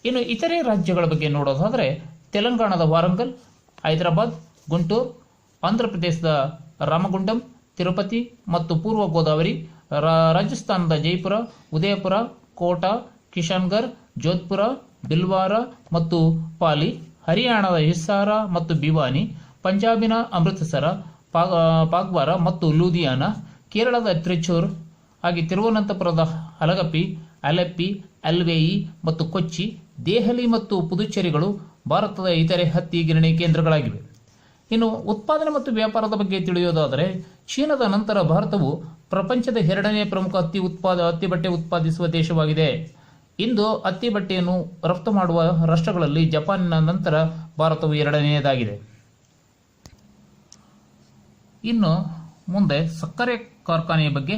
ಇನ್ನು ಇತರೆ ರಾಜ್ಯಗಳ ಬಗ್ಗೆ ನೋಡೋದಾದರೆ ತೆಲಂಗಾಣದ ವಾರಂಗಲ್, ಹೈದರಾಬಾದ್, ಗುಂಟೂರು, ಆಂಧ್ರ ಪ್ರದೇಶದ ರಾಮಗುಂಡಂ, ತಿರುಪತಿ ಮತ್ತು ಪೂರ್ವ ಗೋದಾವರಿ, ರಾಜಸ್ಥಾನದ ಜೈಪುರ, ಉದಯಪುರ, ಕೋಟಾ, ಕಿಶನ್ಗರ್, ಜೋಧ್ಪುರ, ಬಿಲ್ವಾರ ಮತ್ತು ಪಾಲಿ, ಹರಿಯಾಣದ ಹಿಸ್ಸಾರ ಮತ್ತು ಭಿವಾನಿ, ಪಂಜಾಬಿನ ಅಮೃತಸರ, ಪಾಗ್ವಾರ ಮತ್ತು ಲೂಧಿಯಾನ, ಕೇರಳದ ತ್ರಿಚೂರ್, ಹಾಗೆ ತಿರುವನಂತಪುರದ ಅಲಗಪ್ಪಿ, ಅಲೆಪ್ಪಿ, ಅಲ್ವೇಯಿ ಮತ್ತು ಕೊಚ್ಚಿ, ದೆಹಲಿ ಮತ್ತು ಪುದುಚೇರಿಗಳು ಭಾರತದ ಇತರೆ ಹತ್ತಿ ಗಿರಣಿ ಕೇಂದ್ರಗಳಾಗಿವೆ. ಇನ್ನು ಉತ್ಪಾದನೆ ಮತ್ತು ವ್ಯಾಪಾರದ ಬಗ್ಗೆ ತಿಳಿಯೋದಾದರೆ, ಚೀನಾದ ನಂತರ ಭಾರತವು ಪ್ರಪಂಚದ 2ನೇ ಪ್ರಮುಖ ಹತ್ತಿ ಬಟ್ಟೆ ಉತ್ಪಾದಿಸುವ ದೇಶವಾಗಿದೆ. ಇಂದು ಹತ್ತಿ ಬಟ್ಟೆಯನ್ನು ರಫ್ತು ಮಾಡುವ ರಾಷ್ಟ್ರಗಳಲ್ಲಿ ಜಪಾನಿನ ನಂತರ ಭಾರತವು 2ನೇದಾಗಿದೆ. ಇನ್ನು ಮುಂದೆ ಸಕ್ಕರೆ ಕಾರ್ಖಾನೆಯ ಬಗ್ಗೆ,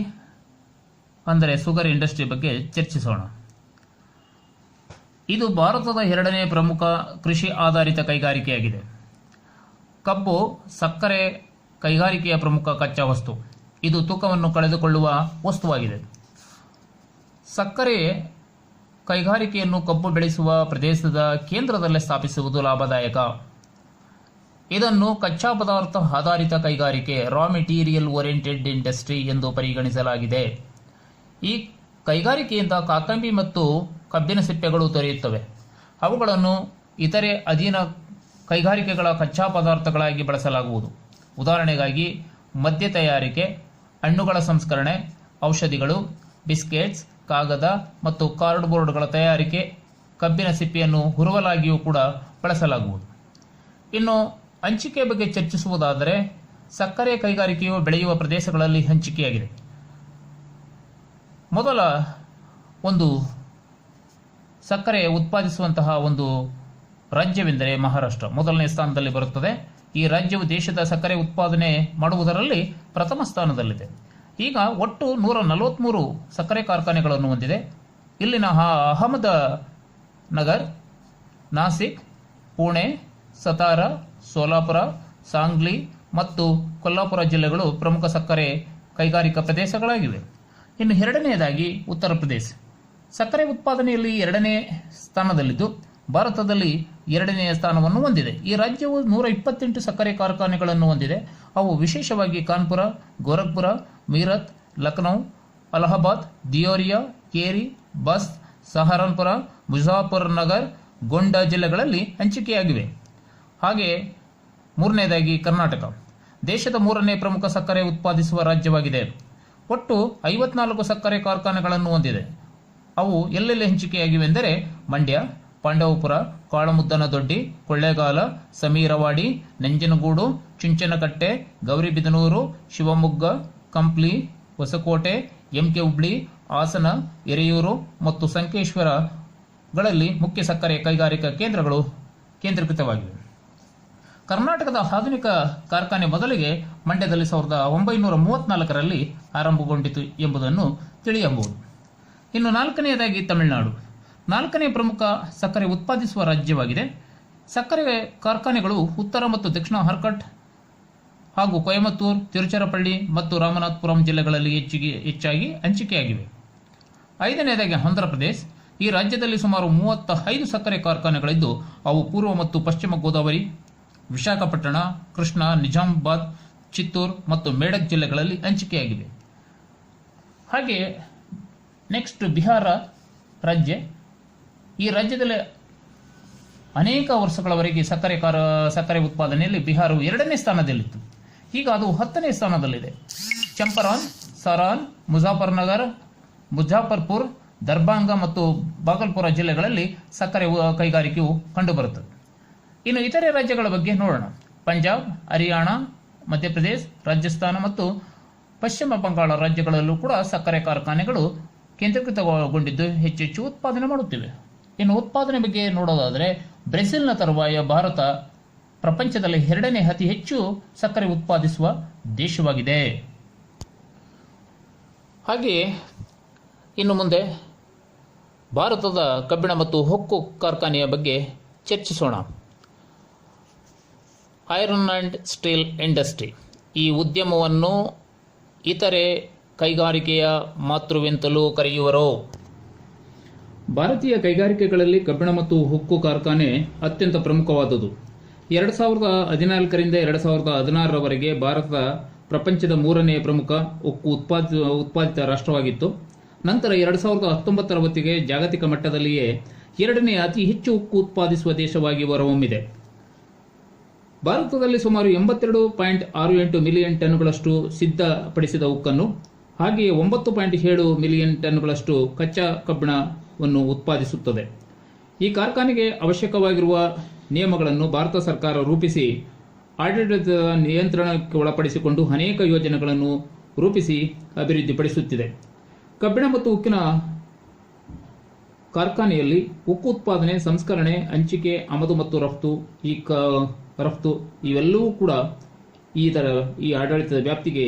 ಅಂದರೆ ಶುಗರ್ ಇಂಡಸ್ಟ್ರಿ ಬಗ್ಗೆ ಚರ್ಚಿಸೋಣ. ಇದು ಭಾರತದ 2ನೇ ಪ್ರಮುಖ ಕೃಷಿ ಆಧಾರಿತ ಕೈಗಾರಿಕೆಯಾಗಿದೆ. ಕಬ್ಬು ಸಕ್ಕರೆ ಕೈಗಾರಿಕೆಯ ಪ್ರಮುಖ ಕಚ್ಚಾ ವಸ್ತು. ಇದು ತೂಕವನ್ನು ಕಳೆದುಕೊಳ್ಳುವ ವಸ್ತುವಾಗಿದೆ. ಸಕ್ಕರೆ ಕೈಗಾರಿಕೆಯನ್ನು ಕಬ್ಬು ಬೆಳೆಸುವ ಪ್ರದೇಶದ ಕೇಂದ್ರದಲ್ಲೇ ಸ್ಥಾಪಿಸುವುದು ಲಾಭದಾಯಕ. ಇದನ್ನು ಕಚ್ಚಾ ಪದಾರ್ಥ ಆಧಾರಿತ ಕೈಗಾರಿಕೆ, ರಾ ಮೆಟೀರಿಯಲ್ ಓರಿಯೆಂಟೆಡ್ ಇಂಡಸ್ಟ್ರಿ ಎಂದು ಪರಿಗಣಿಸಲಾಗಿದೆ. ಈ ಕೈಗಾರಿಕೆಯಿಂದ ಕಾಕಂಬಿ ಮತ್ತು ಕಬ್ಬಿನ ಸಿಪ್ಪೆಗಳು ದೊರೆಯುತ್ತವೆ. ಅವುಗಳನ್ನು ಇತರೆ ಅಧೀನ ಕೈಗಾರಿಕೆಗಳ ಕಚ್ಚಾ ಪದಾರ್ಥಗಳಾಗಿ ಬಳಸಲಾಗುವುದು. ಉದಾಹರಣೆಗಾಗಿ ಮದ್ಯ ತಯಾರಿಕೆ, ಹಣ್ಣುಗಳ ಸಂಸ್ಕರಣೆ, ಔಷಧಿಗಳು, ಬಿಸ್ಕೆಟ್ಸ್, ಕಾಗದ ಮತ್ತು ಕಾರ್ಡ್ಬೋರ್ಡ್ಗಳ ತಯಾರಿಕೆ, ಕಬ್ಬಿನ ಸಿಪ್ಪೆಯನ್ನು ಹುರುವಲಾಗಿಯೂ ಕೂಡ ಬಳಸಲಾಗುವುದು. ಇನ್ನು ಹಂಚಿಕೆ ಬಗ್ಗೆ ಚರ್ಚಿಸುವುದಾದರೆ, ಸಕ್ಕರೆ ಕೈಗಾರಿಕೆಯು ಬೆಳೆಯುವ ಪ್ರದೇಶಗಳಲ್ಲಿ ಹಂಚಿಕೆಯಾಗಿದೆ. ಮೊದಲ ಒಂದು ಸಕ್ಕರೆ ಉತ್ಪಾದಿಸುವಂತಹ ಒಂದು ರಾಜ್ಯವೆಂದರೆ ಮಹಾರಾಷ್ಟ್ರ ಮೊದಲನೇ ಸ್ಥಾನದಲ್ಲಿ ಬರುತ್ತದೆ. ಈ ರಾಜ್ಯವು ದೇಶದ ಸಕ್ಕರೆ ಉತ್ಪಾದನೆ ಮಾಡುವುದರಲ್ಲಿ ಪ್ರಥಮ ಸ್ಥಾನದಲ್ಲಿದೆ. ಈಗ ಒಟ್ಟು 143 ಸಕ್ಕರೆ ಕಾರ್ಖಾನೆಗಳನ್ನು ಹೊಂದಿದೆ. ಇಲ್ಲಿನ ಅಹಮದನಗರ್, ನಾಸಿಕ್, ಪುಣೆ, ಸತಾರಾ, ಸೋಲಾಪುರ, ಸಾಂಗ್ಲಿ ಮತ್ತು ಕೊಲ್ಲಾಪುರ ಜಿಲ್ಲೆಗಳು ಪ್ರಮುಖ ಸಕ್ಕರೆ ಕೈಗಾರಿಕಾ ಪ್ರದೇಶಗಳಾಗಿವೆ. ಇನ್ನು 2ನೇದಾಗಿ ಉತ್ತರ ಪ್ರದೇಶ ಸಕ್ಕರೆ ಉತ್ಪಾದನೆಯಲ್ಲಿ 2ನೇ ಸ್ಥಾನದಲ್ಲಿದ್ದು ಭಾರತದಲ್ಲಿ 2ನೇ ಸ್ಥಾನವನ್ನು ಹೊಂದಿದೆ. ಈ ರಾಜ್ಯವು 128 ಸಕ್ಕರೆ ಕಾರ್ಖಾನೆಗಳನ್ನು ಹೊಂದಿದೆ. ಅವು ವಿಶೇಷವಾಗಿ ಕಾನ್ಪುರ, ಗೋರಖ್ಪುರ, ಮೀರತ್, ಲಖನೌ, ಅಲಹಾಬಾದ್, ದಿಯೋರಿಯಾ, ಕೇರಿ, ಬಸ್ತ್, ಸಹಾರನ್ಪುರ, ಮುಜಾಫರ್ನಗರ್, ಗೊಂಡಾ ಜಿಲ್ಲೆಗಳಲ್ಲಿ ಹಂಚಿಕೆಯಾಗಿವೆ. ಹಾಗೆ 3ನೇದಾಗಿ ಕರ್ನಾಟಕ ದೇಶದ 3ನೇ ಪ್ರಮುಖ ಸಕ್ಕರೆ ಉತ್ಪಾದಿಸುವ ರಾಜ್ಯವಾಗಿದೆ. ಒಟ್ಟು 54 ಸಕ್ಕರೆ ಕಾರ್ಖಾನೆಗಳನ್ನು ಹೊಂದಿದೆ. ಅವು ಎಲ್ಲೆಲ್ಲಿ ಹಂಚಿಕೆಯಾಗಿವೆ ಎಂದರೆ ಮಂಡ್ಯ, ಪಾಂಡವಪುರ, ಕಾಳಮುದ್ದನದೊಡ್ಡಿ, ಕೊಳ್ಳೇಗಾಲ, ಸಮೀರವಾಡಿ, ನಂಜನಗೂಡು, ಚುಂಚನಕಟ್ಟೆ, ಗೌರಿಬಿದನೂರು, ಶಿವಮೊಗ್ಗ, ಕಂಪ್ಲಿ, ಹೊಸಕೋಟೆ, ಎಂಕೆ ಹುಬ್ಳಿ, ಹಾಸನ, ಹಿರಿಯೂರು ಮತ್ತು ಸಂಕೇಶ್ವರಗಳಲ್ಲಿ ಮುಖ್ಯ ಸಕ್ಕರೆ ಕೈಗಾರಿಕಾ ಕೇಂದ್ರಗಳು ಕೇಂದ್ರೀಕೃತವಾಗಿವೆ. ಕರ್ನಾಟಕದ ಆಧುನಿಕ ಕಾರ್ಖಾನೆ ಮೊದಲಿಗೆ ಮಂಡ್ಯದಲ್ಲಿ 1934ರಲ್ಲಿ ಆರಂಭಗೊಂಡಿತು ಎಂಬುದನ್ನು ತಿಳಿಯಬಹುದು. ಇನ್ನು 4ನೇದಾಗಿ ತಮಿಳುನಾಡು 4ನೇ ಪ್ರಮುಖ ಸಕ್ಕರೆ ಉತ್ಪಾದಿಸುವ ರಾಜ್ಯವಾಗಿದೆ. ಸಕ್ಕರೆ ಕಾರ್ಖಾನೆಗಳು ಉತ್ತರ ಮತ್ತು ದಕ್ಷಿಣ ಆರ್ಕಾಟ್ ಹಾಗೂ ಕೊಯಮತ್ತೂರು, ತಿರುಚಿರಪಳ್ಳಿ ಮತ್ತು ರಾಮನಾಥಪುರಂ ಜಿಲ್ಲೆಗಳಲ್ಲಿ ಹೆಚ್ಚಾಗಿ ಹಂಚಿಕೆಯಾಗಿವೆ. 5ನೇದಾಗಿ ಆಂಧ್ರಪ್ರದೇಶ. ಈ ರಾಜ್ಯದಲ್ಲಿ ಸುಮಾರು 35 ಸಕ್ಕರೆ ಕಾರ್ಖಾನೆಗಳಿದ್ದು ಅವು ಪೂರ್ವ ಮತ್ತು ಪಶ್ಚಿಮ ಗೋದಾವರಿ, ವಿಶಾಖಪಟ್ಟಣ, ಕೃಷ್ಣ, ನಿಜಾಮಾಬಾದ್, ಚಿತ್ತೂರು ಮತ್ತು ಮೇಡಕ್ ಜಿಲ್ಲೆಗಳಲ್ಲಿ ಹಂಚಿಕೆಯಾಗಿವೆ. ಹಾಗೆ ನೆಕ್ಸ್ಟ್ ಬಿಹಾರ ರಾಜ್ಯ. ಈ ರಾಜ್ಯದಲ್ಲಿ ಅನೇಕ ವರ್ಷಗಳವರೆಗೆ ಸಕ್ಕರೆ ಉತ್ಪಾದನೆಯಲ್ಲಿ ಬಿಹಾರವು 2ನೇ ಸ್ಥಾನದಲ್ಲಿತ್ತು. ಈಗ ಅದು 10ನೇ ಸ್ಥಾನದಲ್ಲಿದೆ. ಚಂಪಾರಣ್, ಸಾರಾನ್, ಮುಜಾಫರ್ಪುರ್, ದರ್ಭಂಗ ಮತ್ತು ಬಾಗಲ್ಪುರ ಜಿಲ್ಲೆಗಳಲ್ಲಿ ಸಕ್ಕರೆ ಕೈಗಾರಿಕೆಯು ಕಂಡುಬರುತ್ತದೆ. ಇನ್ನು ಇತರೆ ರಾಜ್ಯಗಳ ಬಗ್ಗೆ ನೋಡೋಣ. ಪಂಜಾಬ್, ಹರಿಯಾಣ, ಮಧ್ಯಪ್ರದೇಶ, ರಾಜಸ್ಥಾನ ಮತ್ತು ಪಶ್ಚಿಮ ಬಂಗಾಳ ರಾಜ್ಯಗಳಲ್ಲೂ ಕೂಡ ಸಕ್ಕರೆ ಕಾರ್ಖಾನೆಗಳು ಕೇಂದ್ರೀಕೃತಗೊಂಡಿದ್ದು ಹೆಚ್ಚೆಚ್ಚು ಉತ್ಪಾದನೆ ಮಾಡುತ್ತಿವೆ. ಇನ್ನು ಉತ್ಪಾದನೆ ಬಗ್ಗೆ ನೋಡೋದಾದರೆ, ಬ್ರೆಜಿಲ್ನ ತರುವಾಯ ಭಾರತ ಪ್ರಪಂಚದಲ್ಲಿ 2ನೇ ಅತಿ ಹೆಚ್ಚು ಸಕ್ಕರೆ ಉತ್ಪಾದಿಸುವ ದೇಶವಾಗಿದೆ. ಹಾಗೆಯೇ ಇನ್ನು ಮುಂದೆ ಭಾರತದ ಕಬ್ಬಿಣ ಮತ್ತು ಹೊಕ್ಕು ಕಾರ್ಖಾನೆಯ ಬಗ್ಗೆ ಚರ್ಚಿಸೋಣ. ಐರನ್ ಆ್ಯಂಡ್ ಸ್ಟೀಲ್ ಇಂಡಸ್ಟ್ರಿ ಈ ಉದ್ಯಮವನ್ನು ಇತರೆ ಕೈಗಾರಿಕೆಯ ಮಾತೃವೆಂತಲೂ ಕರೆಯುವರು. ಭಾರತೀಯ ಕೈಗಾರಿಕೆಗಳಲ್ಲಿ ಕಬ್ಬಿಣ ಮತ್ತು ಉಕ್ಕು ಕಾರ್ಖಾನೆ ಅತ್ಯಂತ ಪ್ರಮುಖವಾದುದು. 2014ರಿಂದ 2016ರವರೆಗೆ ಭಾರತ ಪ್ರಪಂಚದ 3ನೇ ಪ್ರಮುಖ ಉಕ್ಕು ಉತ್ಪಾದಿತ ರಾಷ್ಟ್ರವಾಗಿತ್ತು. ನಂತರ 2019ರ ಹೊತ್ತಿಗೆ ಜಾಗತಿಕ ಮಟ್ಟದಲ್ಲಿಯೇ 2ನೇ ಅತಿ ಹೆಚ್ಚು ಉಕ್ಕು ಉತ್ಪಾದಿಸುವ ದೇಶವಾಗಿ ಹೊರಹೊಮ್ಮಿದೆ. ಭಾರತದಲ್ಲಿ ಸುಮಾರು 82.68 ಮಿಲಿಯನ್ ಟನ್ಗಳಷ್ಟು ಸಿದ್ಧಪಡಿಸಿದ ಉಕ್ಕನ್ನು, ಹಾಗೆಯೇ 9.7 ಮಿಲಿಯನ್ ಟನ್ಗಳಷ್ಟು ಕಚ್ಚಾ ಕಬ್ಬಿಣವನ್ನು ಉತ್ಪಾದಿಸುತ್ತದೆ. ಈ ಕಾರ್ಖಾನೆಗೆ ಅವಶ್ಯಕವಾಗಿರುವ ನಿಯಮಗಳನ್ನು ಭಾರತ ಸರ್ಕಾರ ರೂಪಿಸಿ ಆಡಳಿತದ ನಿಯಂತ್ರಣಕ್ಕೆ ಒಳಪಡಿಸಿಕೊಂಡು ಅನೇಕ ಯೋಜನೆಗಳನ್ನು ರೂಪಿಸಿ ಅಭಿವೃದ್ಧಿಪಡಿಸುತ್ತಿದೆ. ಕಬ್ಬಿಣ ಮತ್ತು ಉಕ್ಕಿನ ಕಾರ್ಖಾನೆಯಲ್ಲಿ ಉಕ್ಕು ಉತ್ಪಾದನೆ, ಸಂಸ್ಕರಣೆ, ಹಂಚಿಕೆ, ಆಮದು ಮತ್ತು ರಫ್ತು ಇವೆಲ್ಲವೂ ಕೂಡ ಈ ಆಡಳಿತದ ವ್ಯಾಪ್ತಿಗೆ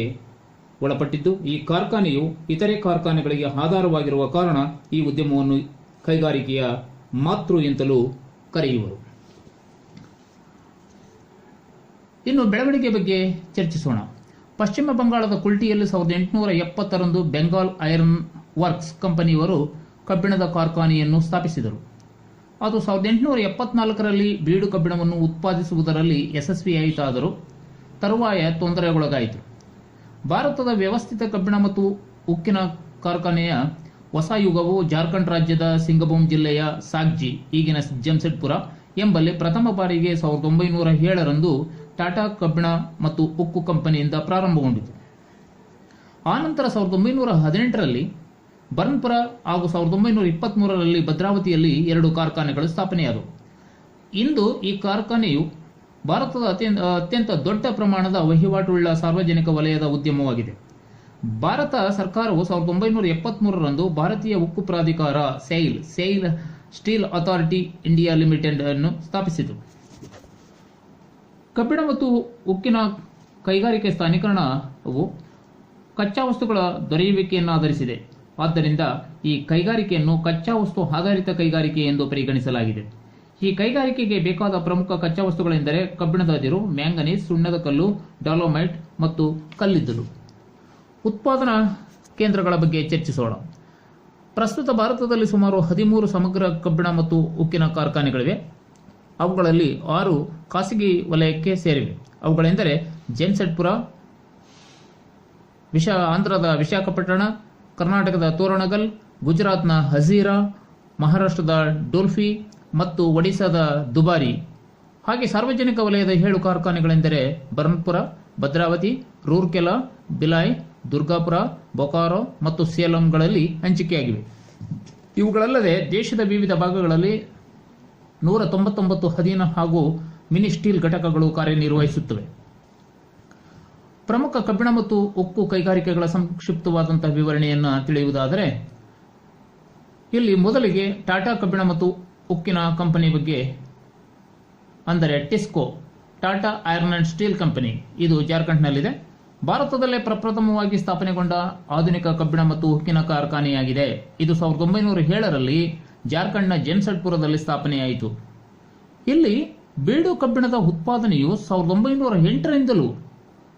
ಒಳಪಟ್ಟಿದ್ದು, ಈ ಕಾರ್ಖಾನೆಯು ಇತರೆ ಕಾರ್ಖಾನೆಗಳಿಗೆ ಆಧಾರವಾಗಿರುವ ಕಾರಣ ಈ ಉದ್ಯಮವನ್ನು ಕೈಗಾರಿಕೆಯ ಮಾತೃ ಎಂತಲೂ ಕರೆಯುವರು. ಇನ್ನು ಬೆಳವಣಿಗೆ ಬಗ್ಗೆ ಚರ್ಚಿಸೋಣ. ಪಶ್ಚಿಮ ಬಂಗಾಳದ ಕುಲ್ಟಿಯಲ್ಲಿ 1870ರಂದು ಬೆಂಗಾಲ್ ಐರನ್ ವರ್ಕ್ಸ್ ಕಂಪನಿಯವರು ಕಬ್ಬಿಣದ ಕಾರ್ಖಾನೆಯನ್ನು ಸ್ಥಾಪಿಸಿದರು. ಅದು 1874ರಲ್ಲಿ ಬೀಡು ಕಬ್ಬಿಣವನ್ನು ಉತ್ಪಾದಿಸುವುದರಲ್ಲಿ ಯಶಸ್ವಿಯಾಯಿತಾದರೂ ತರುವಾಯ ತೊಂದರೆಗೊಳಗಾಯಿತು. ಭಾರತದ ವ್ಯವಸ್ಥಿತ ಕಬ್ಬಿಣ ಮತ್ತು ಉಕ್ಕಿನ ಕಾರ್ಖಾನೆಯ ಹೊಸ ಯುಗವು ಜಾರ್ಖಂಡ್ ರಾಜ್ಯದ ಸಿಂಗಭೂಮ್ ಜಿಲ್ಲೆಯ ಸಾಗ್ಜಿ, ಈಗಿನ ಜಮ್ಶೆಡ್ಪುರ ಎಂಬಲ್ಲಿ ಪ್ರಥಮ ಬಾರಿಗೆ 1907ರಂದು ಟಾಟಾ ಕಬ್ಬಿಣ ಮತ್ತು ಉಕ್ಕು ಕಂಪನಿಯಿಂದ ಪ್ರಾರಂಭಗೊಂಡಿತು. ಆನಂತರ 1918ರಲ್ಲಿ ಬರ್ನ್ಪುರ ಹಾಗೂ 1923ರಲ್ಲಿ ಭದ್ರಾವತಿಯಲ್ಲಿ 2 ಕಾರ್ಖಾನೆಗಳು ಸ್ಥಾಪನೆಯಾದವು. ಇಂದು ಈ ಕಾರ್ಖಾನೆಯು ಭಾರತದ ಅತ್ಯಂತ ದೊಡ್ಡ ಪ್ರಮಾಣದ ವಹಿವಾಟುಳ್ಳ ಸಾರ್ವಜನಿಕ ವಲಯದ ಉದ್ಯಮವಾಗಿದೆ. ಭಾರತ ಸರ್ಕಾರವು 1973ರಂದು ಭಾರತೀಯ ಉಕ್ಕು ಪ್ರಾಧಿಕಾರ SAIL steel authority India limited ಅನ್ನು ಸ್ಥಾಪಿಸಿತು. ಕಬ್ಬಿಣ ಮತ್ತು ಉಕ್ಕಿನ ಕೈಗಾರಿಕೆ ಸ್ಥಾನೀಕರಣವು ಕಚ್ಚಾ ವಸ್ತುಗಳ ದೊರೆಯುವಿಕೆಯನ್ನು ಆಧರಿಸಿದೆ. ಆದ್ದರಿಂದ ಈ ಕೈಗಾರಿಕೆಯನ್ನು ಕಚ್ಚಾ ವಸ್ತು ಆಧಾರಿತ ಕೈಗಾರಿಕೆ ಎಂದು ಪರಿಗಣಿಸಲಾಗಿದೆ. ಈ ಕೈಗಾರಿಕೆಗೆ ಬೇಕಾದ ಪ್ರಮುಖ ಕಚ್ಚಾ ವಸ್ತುಗಳೆಂದರೆ ಕಬ್ಬಿಣದ ಅದಿರು, ಮ್ಯಾಂಗನೀಸ್, ಸುಣ್ಣದ ಕಲ್ಲು, ಡಾಲೋಮೈಟ್ ಮತ್ತು ಕಲ್ಲಿದ್ದಲು. ಉತ್ಪಾದನಾ ಕೇಂದ್ರಗಳ ಬಗ್ಗೆ ಚರ್ಚಿಸೋಣ. ಪ್ರಸ್ತುತ ಭಾರತದಲ್ಲಿ ಸುಮಾರು 13 ಸಮಗ್ರ ಕಬ್ಬಿಣ ಮತ್ತು ಉಕ್ಕಿನ ಕಾರ್ಖಾನೆಗಳಿವೆ. ಅವುಗಳಲ್ಲಿ 6 ಖಾಸಗಿ ವಲಯಕ್ಕೆ ಸೇರಿವೆ. ಅವುಗಳೆಂದರೆ ಜಮ್ಶೆಡ್ಪುರ, ಆಂಧ್ರದ ವಿಶಾಖಪಟ್ಟಣ, ಕರ್ನಾಟಕದ ತೋರಣಗಲ್, ಗುಜರಾತ್ನ ಹಜೀರಾ, ಮಹಾರಾಷ್ಟ್ರದ ಡೋಲ್ಫಿ ಮತ್ತು ಒಡಿಶಾದ ದುಬಾರಿ. ಹಾಗೆ ಸಾರ್ವಜನಿಕ ವಲಯದ 7 ಕಾರ್ಖಾನೆಗಳೆಂದರೆ ಬರ್ನ್ಪುರ, ಭದ್ರಾವತಿ, ರೂರ್ಕೆಲಾ, ಬಿಲಾಯ್, ದುರ್ಗಾಪುರ, ಬೊಕಾರೋ ಮತ್ತು ಸೇಲಂಗಳಲ್ಲಿ ಹಂಚಿಕೆಯಾಗಿವೆ. ಇವುಗಳಲ್ಲದೆ ದೇಶದ ವಿವಿಧ ಭಾಗಗಳಲ್ಲಿ 199 ಅಧೀನ ಹಾಗೂ ಮಿನಿ ಸ್ಟೀಲ್ ಘಟಕಗಳು ಕಾರ್ಯನಿರ್ವಹಿಸುತ್ತವೆ. ಪ್ರಮುಖ ಕಬ್ಬಿಣ ಮತ್ತು ಉಕ್ಕು ಕೈಗಾರಿಕೆಗಳ ಸಂಕ್ಷಿಪ್ತವಾದಂತಹ ವಿವರಣೆಯನ್ನು ತಿಳಿಯುವುದಾದರೆ, ಇಲ್ಲಿ ಮೊದಲಿಗೆ ಟಾಟಾ ಕಬ್ಬಿಣ ಮತ್ತು ಉಕ್ಕಿನ ಕಂಪನಿ ಬಗ್ಗೆ, ಅಂದರೆ TISCO, Tata iron and steel company, ಇದು ಜಾರ್ಖಂಡ್ನಲ್ಲಿದೆ. ಭಾರತದಲ್ಲೇ ಪ್ರಪ್ರಥಮವಾಗಿ ಸ್ಥಾಪನೆಗೊಂಡ ಆಧುನಿಕ ಕಬ್ಬಿಣ ಮತ್ತು ಉಕ್ಕಿನ ಕಾರ್ಖಾನೆಯಾಗಿದೆ. ಇದು 1907ರಲ್ಲಿ ಜಾರ್ಖಂಡ್ನ ಜಮ್ಶೆಡ್ಪುರದಲ್ಲಿ ಸ್ಥಾಪನೆಯಾಯಿತು. ಇಲ್ಲಿ ಬೀಡು ಕಬ್ಬಿಣದ ಉತ್ಪಾದನೆಯು 1908ರಿಂದಲೂ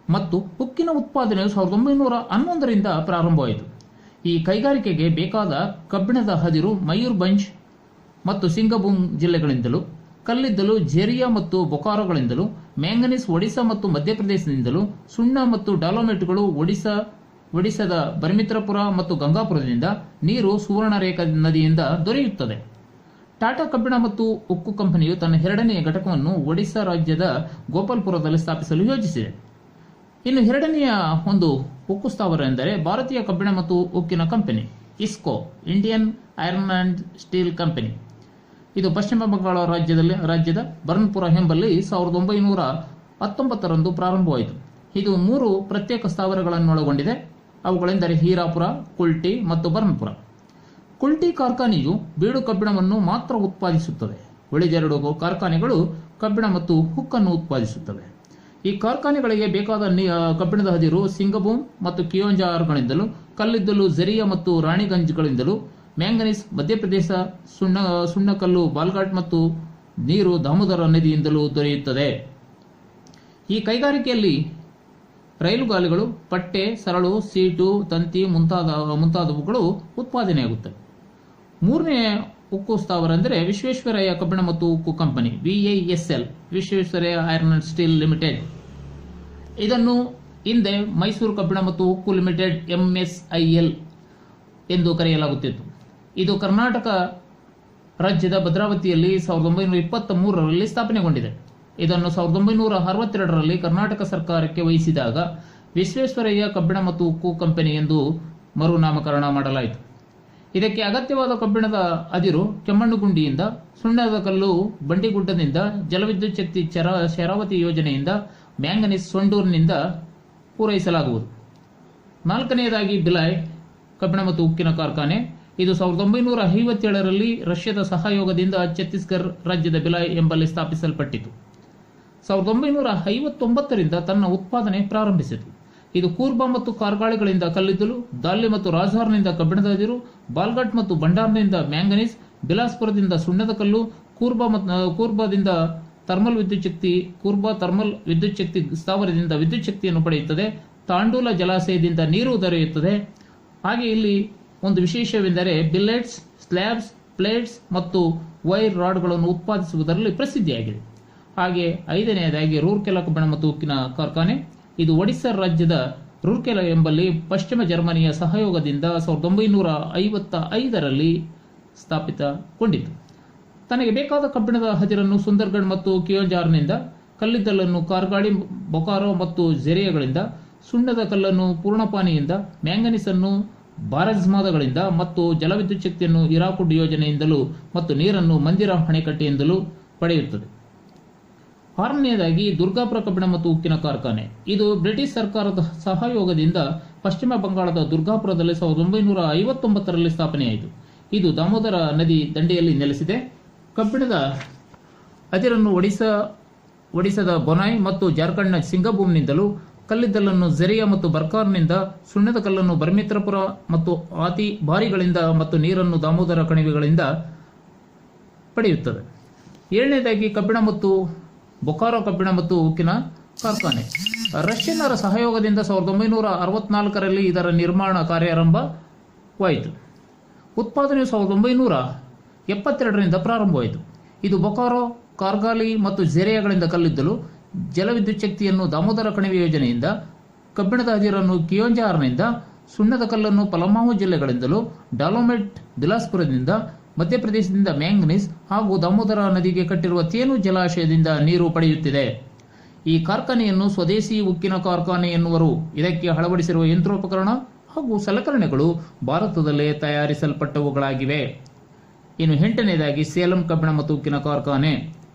ಮತ್ತು ಉಕ್ಕಿನ ಉತ್ಪಾದನೆಯು 1911ರಿಂದ ಪ್ರಾರಂಭವಾಯಿತು. ಈ ಕೈಗಾರಿಕೆಗೆ ಬೇಕಾದ ಕಬ್ಬಿಣದ ಅದಿರು ಮಯೂರ್ಭಂಜ್ ಮತ್ತು ಸಿಂಗಭೂಮ್ ಜಿಲ್ಲೆಗಳಿಂದಲೂ, ಕಲ್ಲಿದ್ದಲು ಝೇರಿಯಾ ಮತ್ತು ಬೊಕಾರೋಗಳಿಂದಲೂ, ಮ್ಯಾಂಗನೀಸ್ ಒಡಿಶಾ ಮತ್ತು ಮಧ್ಯಪ್ರದೇಶದಿಂದಲೂ, ಸುಣ್ಣ ಮತ್ತು ಡಾಲೋಮೈಟ್ಗಳು ಒಡಿಶಾದ ಬರ್ಮಿತ್ರಪುರ ಮತ್ತು ಗಂಗಾಪುರದಿಂದ, ನೀರು ಸುವರ್ಣರೇಖಾ ನದಿಯಿಂದ ದೊರೆಯುತ್ತದೆ. ಟಾಟಾ ಕಬ್ಬಿಣ ಮತ್ತು ಉಕ್ಕು ಕಂಪನಿಯು ತನ್ನ 2ನೇ ಘಟಕವನ್ನು ಒಡಿಶಾ ರಾಜ್ಯದ ಗೋಪಾಲ್ಪುರದಲ್ಲಿ ಸ್ಥಾಪಿಸಲು ಯೋಜಿಸಿದೆ. ಇನ್ನು 2ನೆಯ ಒಂದು ಉಕ್ಕು ಸ್ಥಾವರ ಎಂದರೆ ಭಾರತೀಯ ಕಬ್ಬಿಣ ಮತ್ತು ಉಕ್ಕಿನ company, IISCO, Indian iron and steel company. ಇದು ಪಶ್ಚಿಮ ಬಂಗಾಳ ರಾಜ್ಯದ ಬರ್ನ್ಪುರ ಎಂಬಲ್ಲಿ 1919ರಂದು ಪ್ರಾರಂಭವಾಯಿತು. ಇದು 3 ಪ್ರತ್ಯೇಕ ಸ್ಥಾವರಗಳನ್ನೊಳಗೊಂಡಿದೆ. ಅವುಗಳೆಂದರೆ ಹೀರಾಪುರ, ಕುಲ್ಟಿ ಮತ್ತು ಬರ್ನ್ಪುರ. ಕುಲ್ಟಿ ಕಾರ್ಖಾನೆಯು ಬೀಡು ಕಬ್ಬಿಣವನ್ನು ಮಾತ್ರ ಉತ್ಪಾದಿಸುತ್ತದೆ. ಉಳಿದೆರಡು ಕಾರ್ಖಾನೆಗಳು ಕಬ್ಬಿಣ ಮತ್ತು ಹುಕ್ಕನ್ನು ಉತ್ಪಾದಿಸುತ್ತವೆ. ಈ ಕಾರ್ಖಾನೆಗಳಿಗೆ ಬೇಕಾದ ಕಬ್ಬಿಣದ ಅದಿರು ಸಿಂಗಭೂಮ್ ಮತ್ತು ಕಿಯೋಂಜಾರ್ಗಳಿಂದಲೂ, ಕಲ್ಲಿದ್ದಲು ಝರಿಯಾ ಮತ್ತು ರಾಣಿಗಂಜ್ಗಳಿಂದಲೂ, ಮ್ಯಾಂಗನೀಸ್ ಮಧ್ಯಪ್ರದೇಶ, ಸುಣ್ಣಕಲ್ಲು ಬಾಲ್ಘಾಟ್ ಮತ್ತು ನೀರು ದಾಮೋದರ ನದಿಯಿಂದಲೂ ದೊರೆಯುತ್ತದೆ. ಈ ಕೈಗಾರಿಕೆಯಲ್ಲಿ ರೈಲುಗಾಲಿಗಳು, ಪಟ್ಟೆ, ಸರಳು, ಸೀಟು, ತಂತಿ ಮುಂತಾದವುಗಳು ಉತ್ಪಾದನೆಯಾಗುತ್ತವೆ. 3ನೇ ಉಕ್ಕು ಸ್ಥಾವರ ಎಂದರೆ ವಿಶ್ವೇಶ್ವರಯ್ಯ ಕಬ್ಬಿಣ ಮತ್ತು ಉಕ್ಕು company, VISL, Visvesvaraya iron and steel limited. ಇದನ್ನು ಹಿಂದೆ ಮೈಸೂರು ಕಬ್ಬಿಣ ಮತ್ತು ಉಕ್ಕು ಲಿಮಿಟೆಡ್ MSIL ಎಂದು ಕರೆಯಲಾಗುತ್ತಿತ್ತು. ಇದು ಕರ್ನಾಟಕ ರಾಜ್ಯದ ಭದ್ರಾವತಿಯಲ್ಲಿ 1923ರಲ್ಲಿ ಸ್ಥಾಪನೆಗೊಂಡಿದೆ. ಇದನ್ನು 1962ರಲ್ಲಿ ಕರ್ನಾಟಕ ಸರ್ಕಾರಕ್ಕೆ ಇದಕ್ಕೆ ಅಗತ್ಯವಾದ ಕಬ್ಬಿಣದ ಅದಿರು ಕೆಮ್ಮಣ್ಣುಗುಂಡಿಯಿಂದ, ಸುಣ್ಣದ ಕಲ್ಲು ಬಂಡಿಗುಡ್ಡದಿಂದ, ಜಲವಿದ್ಯುತ್ ಶಕ್ತಿ ಶರಾವತಿ ಯೋಜನೆಯಿಂದ, ಮ್ಯಾಂಗನೀಸ್ ಸೊಂಡೂರಿನಿಂದ ಪೂರೈಸಲಾಗುವುದು. ನಾಲ್ಕನೆಯದಾಗಿ ಬಿಲಾಯ್ ಕಬ್ಬಿಣ ಮತ್ತು ಉಕ್ಕಿನ ಕಾರ್ಖಾನೆ. ಇದು 1957ರಲ್ಲಿ ರಷ್ಯಾದ ಸಹಯೋಗದಿಂದ ಛತ್ತೀಸ್ಗಢ ರಾಜ್ಯದ ಬಿಲಾಯ್ ಎಂಬಲ್ಲಿ ಸ್ಥಾಪಿಸಲ್ಪಟ್ಟಿತು. 1959ರಿಂದ ತನ್ನ ಉತ್ಪಾದನೆ ಪ್ರಾರಂಭಿಸಿತು. ಇದು ಕೂರ್ಬಾ ಮತ್ತು ಕಾರ್ಗಾಳಿಗಳಿಂದ ಕಲ್ಲಿದ್ದಲು, ದಾಲ್ಲಿ ಮತ್ತು ರಾಜ್ಹಾರ್ನಿಂದ ಕಬ್ಬಿಣದ ಅದಿರು, ಬಾಲ್ಘಾಟ್ ಮತ್ತು ಭಂಡಾರ್ನಿಂದ ಮ್ಯಾಂಗನೀಸ್, ಬಿಲಾಸ್ಪುರದಿಂದ ಸುಣ್ಣದ ಕಲ್ಲು, ಕೂರ್ಬಾದಿಂದ ಕೂರ್ಬಾ ಥರ್ಮಲ್ ವಿದ್ಯುತ್ ಶಕ್ತಿ ಸ್ಥಾವರದಿಂದ ವಿದ್ಯುತ್ ಶಕ್ತಿಯನ್ನು ಪಡೆಯುತ್ತದೆ. ತಾಂಡೂಲ ಜಲಾಶಯದಿಂದ ನೀರು ದೊರೆಯುತ್ತದೆ. ಹಾಗೆ ಇಲ್ಲಿ ಒಂದು ವಿಶೇಷವೆಂದರೆ ಬಿಲ್ಲೆಟ್ಸ್, ಸ್ಲ್ಯಾಬ್ಸ್, ಪ್ಲೇಟ್ಸ್ ಮತ್ತು ವೈರ್ ರಾಡ್ಗಳನ್ನು ಉತ್ಪಾದಿಸುವುದರಲ್ಲಿ ಪ್ರಸಿದ್ಧಿಯಾಗಿದೆ. ಹಾಗೆ 5ನೇದಾಗಿ ರೂರ್ಕೆಲಾ ಕಬ್ಬಿಣ ಮತ್ತು ಉಕ್ಕಿನ ಕಾರ್ಖಾನೆ. ಇದು ಒಡಿಶಾ ರಾಜ್ಯದ ರೂರ್ಕೆಲಾ ಎಂಬಲ್ಲಿ ಪಶ್ಚಿಮ ಜರ್ಮನಿಯ ಸಹಯೋಗದಿಂದ 1955ರಲ್ಲಿ ಸ್ಥಾಪಿತಗೊಂಡಿತು. ತನಗೆ ಬೇಕಾದ ಕಬ್ಬಿಣದ ಹದಿರನ್ನು ಸುಂದರ್ಗಢ್ ಮತ್ತು ಕಿಯೋಂಜಾರ್ನಿಂದ, ಕಲ್ಲಿದ್ದಲನ್ನು ಕಾರ್ಗಾಳಿ, ಬೊಕಾರೋ ಮತ್ತು ಝೆರಿಯಾಗಳಿಂದ, ಸುಣ್ಣದ ಕಲ್ಲನ್ನು ಪೂರ್ಣಪಾನಿಯಿಂದ, ಮ್ಯಾಂಗನೀಸನ್ನು ಬಾರಜ್ಮಾದಗಳಿಂದ ಮತ್ತು ಜಲವಿದ್ಯುತ್ ಶಕ್ತಿಯನ್ನು ಹಿರಾಕುಡ್ ಯೋಜನೆಯಿಂದಲೂ ಮತ್ತು ನೀರನ್ನು ಮಂದಿರ ಅಣೆಕಟ್ಟೆಯಿಂದಲೂ ಪಡೆಯುತ್ತದೆ. 6ನೇದಾಗಿ ದುರ್ಗಾಪುರ ಕಬ್ಬಿಣ ಮತ್ತು ಉಕ್ಕಿನ ಕಾರ್ಖಾನೆ. ಇದು ಬ್ರಿಟಿಷ್ ಸರ್ಕಾರದ ಸಹಯೋಗದಿಂದ ಪಶ್ಚಿಮ ಬಂಗಾಳದ ದುರ್ಗಾಪುರದಲ್ಲಿ 1959ರಲ್ಲಿ ಸ್ಥಾಪನೆಯಾಯಿತು. ಇದು ದಾಮೋದರ ನದಿ ದಂಡೆಯಲ್ಲಿ ನೆಲೆಸಿದೆ. ಕಬ್ಬಿಣದ ಅದಿರನ್ನು ಒಡಿಶಾದ ಬೊನಾಯ್ ಮತ್ತು ಜಾರ್ಖಂಡ್ನ ಸಿಂಗಭೂಮ್ನಿಂದಲೂ, ಕಲ್ಲಿದ್ದಲನ್ನು ಝೆರಿಯಾ ಮತ್ತು ಬರ್ಕಾರ್ನಿಂದ, ಸುಣ್ಣದ ಕಲ್ಲನ್ನು ಬರ್ಮಿತ್ರಪುರ ಮತ್ತು ಆತಿ ಬಾರಿಗಳಿಂದ ಮತ್ತು ನೀರನ್ನು ದಾಮೋದರ ಕಣಿವೆಗಳಿಂದ ಪಡೆಯುತ್ತದೆ. 7ನೇದಾಗಿ ಕಬ್ಬಿಣ ಮತ್ತು ಬೊಕಾರೋ ಕಬ್ಬಿಣ ಮತ್ತು ಉಕ್ಕಿನ ಕಾರ್ಖಾನೆ. ರಷ್ಯನ್ನರ ಸಹಯೋಗದಿಂದ 1964ರಲ್ಲಿ ಇದರ ನಿರ್ಮಾಣ ಕಾರ್ಯಾರಂಭವಾಯಿತು. ಉತ್ಪಾದನೆಯು 1972ರಿಂದ ಪ್ರಾರಂಭವಾಯಿತು. ಇದು ಬೊಕಾರೋ, ಕಾರ್ಗಾಲಿ ಮತ್ತು ಝೆರಿಯಾಗಳಿಂದ ಕಲ್ಲಿದ್ದಲು, ಜಲವಿದ್ಯುತ್ ಶಕ್ತಿಯನ್ನು ದಾಮೋದರ ಕಣಿವೆ ಯೋಜನೆಯಿಂದ, ಕಬ್ಬಿಣದ ಅದಿರನ್ನು ಕಿಯೋಂಜಾರ್ನಿಂದ, ಸುಣ್ಣದ ಕಲ್ಲನ್ನು ಪಲಮಾವು ಜಿಲ್ಲೆಗಳಿಂದಲೂ, ಡಾಲೋಮೈಟ್ ಬಿಲಾಸ್ಪುರದಿಂದ, ಮಧ್ಯಪ್ರದೇಶದಿಂದ ಮ್ಯಾಂಗನೀಸ್ ಹಾಗೂ ದಾಮೋದರ ನದಿಗೆ ಕಟ್ಟಿರುವ ತೇನು ಜಲಾಶಯದಿಂದ ನೀರು ಪಡೆಯುತ್ತಿದೆ. ಈ ಕಾರ್ಖಾನೆಯನ್ನು ಸ್ವದೇಶಿ ಉಕ್ಕಿನ ಕಾರ್ಖಾನೆ ಎನ್ನುವರು. ಇದಕ್ಕೆ ಅಳವಡಿಸಿರುವ ಯಂತ್ರೋಪಕರಣ ಹಾಗೂ ಸಲಕರಣೆಗಳು ಭಾರತದಲ್ಲೇ ತಯಾರಿಸಲ್ಪಟ್ಟವುಗಳಾಗಿವೆ. ಇನ್ನು 8ನೇದಾಗಿ ಸೇಲಂ ಕಬ್ಬಿಣ ಮತ್ತು ಉಕ್ಕಿನ ಕಾರ್ಖಾನೆ.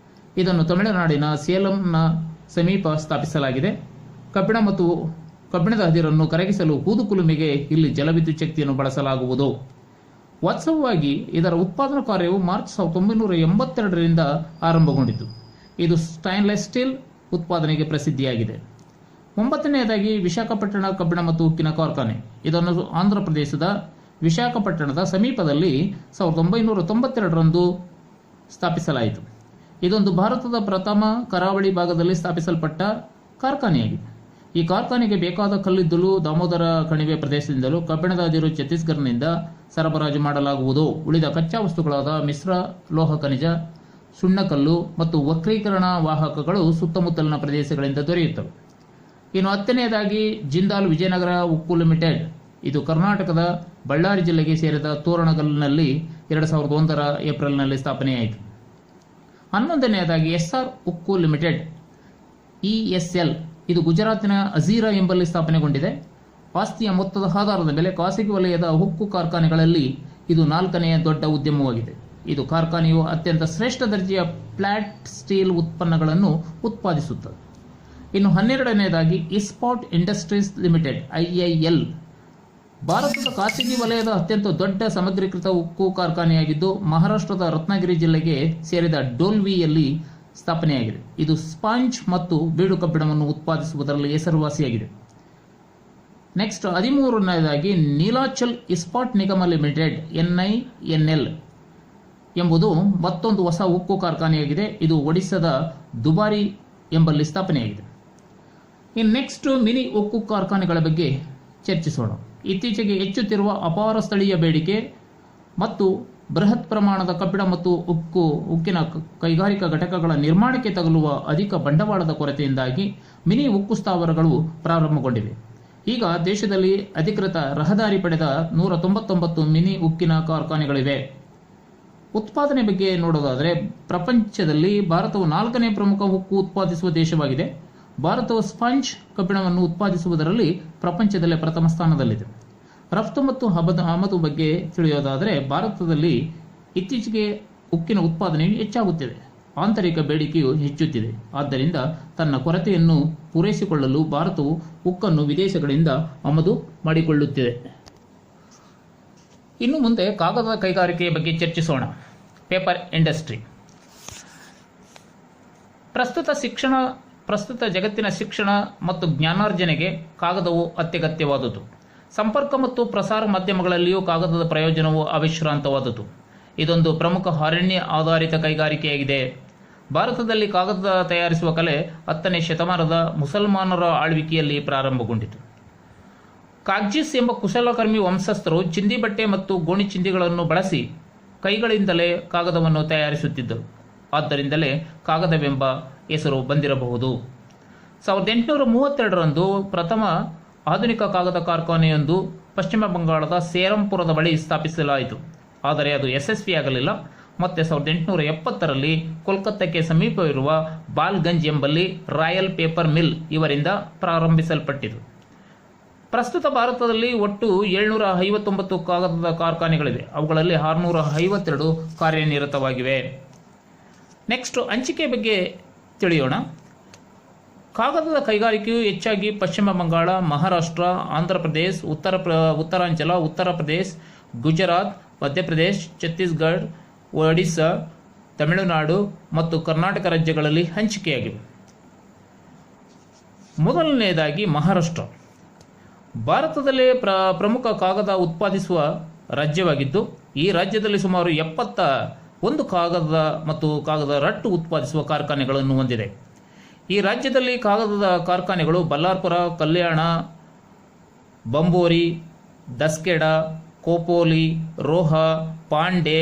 ಇದನ್ನು ತಮಿಳುನಾಡಿನ ಸೇಲಂನ ಸಮೀಪ ಸ್ಥಾಪಿಸಲಾಗಿದೆ. ಕಬ್ಬಿಣದ ಅದಿರನ್ನು ಕರಗಿಸಲು ಊದುಕುಲುಮೆಗೆ ಇಲ್ಲಿ ಜಲವಿದ್ಯುತ್ ಶಕ್ತಿಯನ್ನು ಬಳಸಲಾಗುವುದು. ವಾಸ್ತವವಾಗಿ ಇದರ ಉತ್ಪಾದನಾ ಕಾರ್ಯವು ಮಾರ್ಚ್ 1982ರಿಂದ ಆರಂಭಗೊಂಡಿತು. ಇದು ಸ್ಟೈನ್ಲೆಸ್ ಸ್ಟೀಲ್ ಉತ್ಪಾದನೆಗೆ ಪ್ರಸಿದ್ಧಿಯಾಗಿದೆ. 9ನೇದಾಗಿ ವಿಶಾಖಪಟ್ಟಣ ಕಬ್ಬಿಣ ಮತ್ತು ಉಕ್ಕಿನ ಕಾರ್ಖಾನೆ. ಇದನ್ನು ಆಂಧ್ರಪ್ರದೇಶದ ವಿಶಾಖಪಟ್ಟಣದ ಸಮೀಪದಲ್ಲಿ 1992ರಂದು ಸ್ಥಾಪಿಸಲಾಯಿತು. ಇದೊಂದು ಭಾರತದ ಪ್ರಥಮ ಕರಾವಳಿ ಭಾಗದಲ್ಲಿ ಸ್ಥಾಪಿಸಲ್ಪಟ್ಟ ಕಾರ್ಖಾನೆಯಾಗಿದೆ. ಈ ಕಾರ್ಖಾನೆಗೆ ಬೇಕಾದ ಕಲ್ಲಿದ್ದಲು ದಾಮೋದರ ಕಣಿವೆ ಪ್ರದೇಶದಿಂದಲೂ, ಕಬ್ಬಿಣದ ಅದಿರು ಛತ್ತೀಸ್ಗಢ್ನಿಂದ ಸರಬರಾಜು ಮಾಡಲಾಗುವುದು. ಉಳಿದ ಕಚ್ಚಾ ವಸ್ತುಗಳಾದ ಮಿಶ್ರ ಲೋಹ ಖನಿಜ, ಸುಣ್ಣಕಲ್ಲು ಮತ್ತು ವಕ್ರೀಕರಣ ವಾಹಕಗಳು ಸುತ್ತಮುತ್ತಲಿನ ಪ್ರದೇಶಗಳಿಂದ ದೊರೆಯುತ್ತವೆ. ಇನ್ನು 10ನೇದಾಗಿ ಜಿಂದಾಲ್ ವಿಜಯನಗರ ಉಕ್ಕು ಲಿಮಿಟೆಡ್. ಇದು ಕರ್ನಾಟಕದ ಬಳ್ಳಾರಿ ಜಿಲ್ಲೆಗೆ ಸೇರಿದ ತೋರಣಗಲ್ನಲ್ಲಿ 2001ರ ಏಪ್ರಿಲ್ನಲ್ಲಿ ಸ್ಥಾಪನೆಯಾಯಿತು. 11ನೇದಾಗಿ ಎಸ್ಆರ್ ಉಕ್ಕು ಲಿಮಿಟೆಡ್ ESL. ಇದು ಗುಜರಾತಿನ ಅಜೀರಾ ಎಂಬಲ್ಲಿ ಸ್ಥಾಪನೆಗೊಂಡಿದೆ. ಆಸ್ತಿಯ ಮೊತ್ತದ ಆಧಾರದ ಮೇಲೆ ಖಾಸಗಿ ವಲಯದ ಉಕ್ಕು ಕಾರ್ಖಾನೆಗಳಲ್ಲಿ ಇದು 4ನೇ ದೊಡ್ಡ ಉದ್ಯಮವಾಗಿದೆ. ಇದು ಕಾರ್ಖಾನೆಯು ಅತ್ಯಂತ ಶ್ರೇಷ್ಠ ದರ್ಜೆಯ ಫ್ಲಾಟ್ ಸ್ಟೀಲ್ ಉತ್ಪನ್ನಗಳನ್ನು ಉತ್ಪಾದಿಸುತ್ತದೆ. ಇನ್ನು 12ನೇದಾಗಿ ಇಸ್ಪಾಟ್ ಇಂಡಸ್ಟ್ರೀಸ್ ಲಿಮಿಟೆಡ್ IIL. ಭಾರತದ ಖಾಸಗಿ ವಲಯದ ಅತ್ಯಂತ ದೊಡ್ಡ ಸಮಗ್ರೀಕೃತ ಉಕ್ಕು ಕಾರ್ಖಾನೆಯಾಗಿದ್ದು ಮಹಾರಾಷ್ಟ್ರದ ರತ್ನಗಿರಿ ಜಿಲ್ಲೆಗೆ ಸೇರಿದ ಡೋಲ್ವಿಯಲ್ಲಿ ಸ್ಥಾಪನೆಯಾಗಿದೆ. ಇದು ಸ್ಪಾಂಜ್ ಮತ್ತು ಬೀಡು ಕಬ್ಬಿಣವನ್ನು ಉತ್ಪಾದಿಸುವುದರಲ್ಲಿ ಹೆಸರುವಾಸಿಯಾಗಿದೆ. ನೆಕ್ಸ್ಟ್ 13ನೇದಾಗಿ ನೀಲಾಚಲ್ ಇಸ್ಪಾಟ್ ನಿಗಮ ಲಿಮಿಟೆಡ್ NINL ಎಂಬುದು ಮತ್ತೊಂದು ಹೊಸ ಉಕ್ಕು ಕಾರ್ಖಾನೆಯಾಗಿದೆ. ಇದು ಒಡಿಶಾದ ದುಬಾರಿ ಎಂಬಲ್ಲಿ ಸ್ಥಾಪನೆಯಾಗಿದೆ. ಇನ್ನು ನೆಕ್ಸ್ಟ್ ಮಿನಿ ಉಕ್ಕು ಕಾರ್ಖಾನೆಗಳ ಬಗ್ಗೆ ಚರ್ಚಿಸೋಣ. ಇತ್ತೀಚೆಗೆ ಹೆಚ್ಚುತ್ತಿರುವ ಅಪಾರ ಸ್ಥಳೀಯ ಬೇಡಿಕೆ ಮತ್ತು ಬೃಹತ್ ಪ್ರಮಾಣದ ಕಬ್ಬಿಣ ಮತ್ತು ಉಕ್ಕಿನ ಕೈಗಾರಿಕಾ ಘಟಕಗಳ ನಿರ್ಮಾಣಕ್ಕೆ ತಗಲುವ ಅಧಿಕ ಬಂಡವಾಳದ ಕೊರತೆಯಿಂದಾಗಿ ಮಿನಿ ಉಕ್ಕು ಸ್ಥಾವರಗಳು ಪ್ರಾರಂಭಗೊಂಡಿವೆ. ಈಗ ದೇಶದಲ್ಲಿ ಅಧಿಕೃತ ರಹದಾರಿ ಪಡೆದ 199 ಮಿನಿ ಉಕ್ಕಿನ ಕಾರ್ಖಾನೆಗಳಿವೆ. ಉತ್ಪಾದನೆ ಬಗ್ಗೆ ನೋಡೋದಾದರೆ ಪ್ರಪಂಚದಲ್ಲಿ ಭಾರತವು 4ನೇ ಪ್ರಮುಖ ಉಕ್ಕು ಉತ್ಪಾದಿಸುವ ದೇಶವಾಗಿದೆ. ಭಾರತವು ಸ್ಪಾಂಜ್ ಕಬ್ಬಿಣವನ್ನು ಉತ್ಪಾದಿಸುವುದರಲ್ಲಿ ಪ್ರಪಂಚದಲ್ಲೇ ಪ್ರಥಮ ಸ್ಥಾನದಲ್ಲಿದೆ. ರಫ್ತು ಮತ್ತು ಆಮದು ಬಗ್ಗೆ ತಿಳಿಯೋದಾದರೆ ಭಾರತದಲ್ಲಿ ಇತ್ತೀಚೆಗೆ ಉಕ್ಕಿನ ಉತ್ಪಾದನೆಯು ಹೆಚ್ಚಾಗುತ್ತಿದೆ. ಆಂತರಿಕ ಬೇಡಿಕೆಯು ಹೆಚ್ಚುತ್ತಿದೆ. ಆದ್ದರಿಂದ ತನ್ನ ಕೊರತೆಯನ್ನು ಪೂರೈಸಿಕೊಳ್ಳಲು ಭಾರತವು ಉಕ್ಕನ್ನು ವಿದೇಶಗಳಿಂದ ಆಮದು ಮಾಡಿಕೊಳ್ಳುತ್ತಿದೆ. ಇನ್ನು ಮುಂದೆ ಕಾಗದದ ಕೈಗಾರಿಕೆಯ ಬಗ್ಗೆ ಚರ್ಚಿಸೋಣ. Paper industry. ಪ್ರಸ್ತುತ ಜಗತ್ತಿನ ಶಿಕ್ಷಣ ಮತ್ತು ಜ್ಞಾನಾರ್ಜನೆಗೆ ಕಾಗದವು ಅತ್ಯಗತ್ಯವಾದುದು. ಸಂಪರ್ಕ ಮತ್ತು ಪ್ರಸಾರ ಮಾಧ್ಯಮಗಳಲ್ಲಿಯೂ ಕಾಗದದ ಪ್ರಯೋಜನವು ಅವಿಶ್ರಾಂತವಾದುದು. ಇದೊಂದು ಪ್ರಮುಖ ಅರಣ್ಯ ಆಧಾರಿತ ಕೈಗಾರಿಕೆಯಾಗಿದೆ. ಭಾರತದಲ್ಲಿ ಕಾಗದ ತಯಾರಿಸುವ ಕಲೆ 10ನೇ ಶತಮಾನದ ಮುಸಲ್ಮಾನರ ಆಳ್ವಿಕೆಯಲ್ಲಿ ಪ್ರಾರಂಭಗೊಂಡಿತು. ಕಾಗ್ಜಿಸ್ ಎಂಬ ಕುಶಲಕರ್ಮಿ ವಂಶಸ್ಥರು ಚಿಂದಿ ಬಟ್ಟೆ ಮತ್ತು ಗೋಣಿ ಚಿಂದಿಗಳನ್ನು ಬಳಸಿ ಕೈಗಳಿಂದಲೇ ಕಾಗದವನ್ನು ತಯಾರಿಸುತ್ತಿದ್ದರು. ಆದ್ದರಿಂದಲೇ ಕಾಗದವೆಂಬ ಹೆಸರು ಬಂದಿರಬಹುದು. 1832ರಂದು ಪ್ರಥಮ ಆಧುನಿಕ ಕಾಗದ ಕಾರ್ಖಾನೆಯೊಂದು ಪಶ್ಚಿಮ ಬಂಗಾಳದ ಸೇರಂಪುರದ ಬಳಿ ಸ್ಥಾಪಿಸಲಾಯಿತು. ಆದರೆ ಅದು ಯಶಸ್ವಿಯಾಗಲಿಲ್ಲ. ಮತ್ತೆ 1870ರಲ್ಲಿ ಕೋಲ್ಕತ್ತಾಕ್ಕೆ ಸಮೀಪವಿರುವ ಬಾಲ್ಗಂಜ್ ಎಂಬಲ್ಲಿ ರಾಯಲ್ ಪೇಪರ್ ಮಿಲ್ ಇವರಿಂದ ಪ್ರಾರಂಭಿಸಲ್ಪಟ್ಟಿತು. ಪ್ರಸ್ತುತ ಭಾರತದಲ್ಲಿ ಒಟ್ಟು 759 ಕಾಗದದ ಕಾರ್ಖಾನೆಗಳಿವೆ. ಅವುಗಳಲ್ಲಿ 652 ಕಾರ್ಯನಿರತವಾಗಿವೆ. ನೆಕ್ಸ್ಟ್, ಹಂಚಿಕೆ ಬಗ್ಗೆ ತಿಳಿಯೋಣ. ಕಾಗದದ ಕೈಗಾರಿಕೆಯು ಹೆಚ್ಚಾಗಿ ಪಶ್ಚಿಮ ಬಂಗಾಳ, ಮಹಾರಾಷ್ಟ್ರ, ಆಂಧ್ರಪ್ರದೇಶ, ಉತ್ತರಾಂಚಲ, ಉತ್ತರ ಪ್ರದೇಶ, ಗುಜರಾತ್, ಮಧ್ಯಪ್ರದೇಶ, ಛತ್ತೀಸ್ಗಢ, ಒಡಿಶಾ, ತಮಿಳುನಾಡು ಮತ್ತು ಕರ್ನಾಟಕ ರಾಜ್ಯಗಳಲ್ಲಿ ಹಂಚಿಕೆಯಾಗಿವೆ. ಮೊದಲನೆಯದಾಗಿ ಮಹಾರಾಷ್ಟ್ರ. ಭಾರತದಲ್ಲೇ ಪ್ರಮುಖ ಕಾಗದ ಉತ್ಪಾದಿಸುವ ರಾಜ್ಯವಾಗಿದ್ದು, ಈ ರಾಜ್ಯದಲ್ಲಿ ಸುಮಾರು 71 ಕಾಗದ ಮತ್ತು ಕಾಗದ ರಟ್ಟು ಉತ್ಪಾದಿಸುವ ಕಾರ್ಖಾನೆಗಳನ್ನು ಹೊಂದಿದೆ. ಈ ರಾಜ್ಯದಲ್ಲಿ ಕಾಗದದ ಕಾರ್ಖಾನೆಗಳು ಬಲ್ಲಾರ್ಪುರ, ಕಲ್ಯಾಣ, ಬಂಬೋರಿ, ದಸ್ಕೆಡ, ಕೋಪೋಲಿ, ರೋಹಾ, ಪಾಂಡೆ,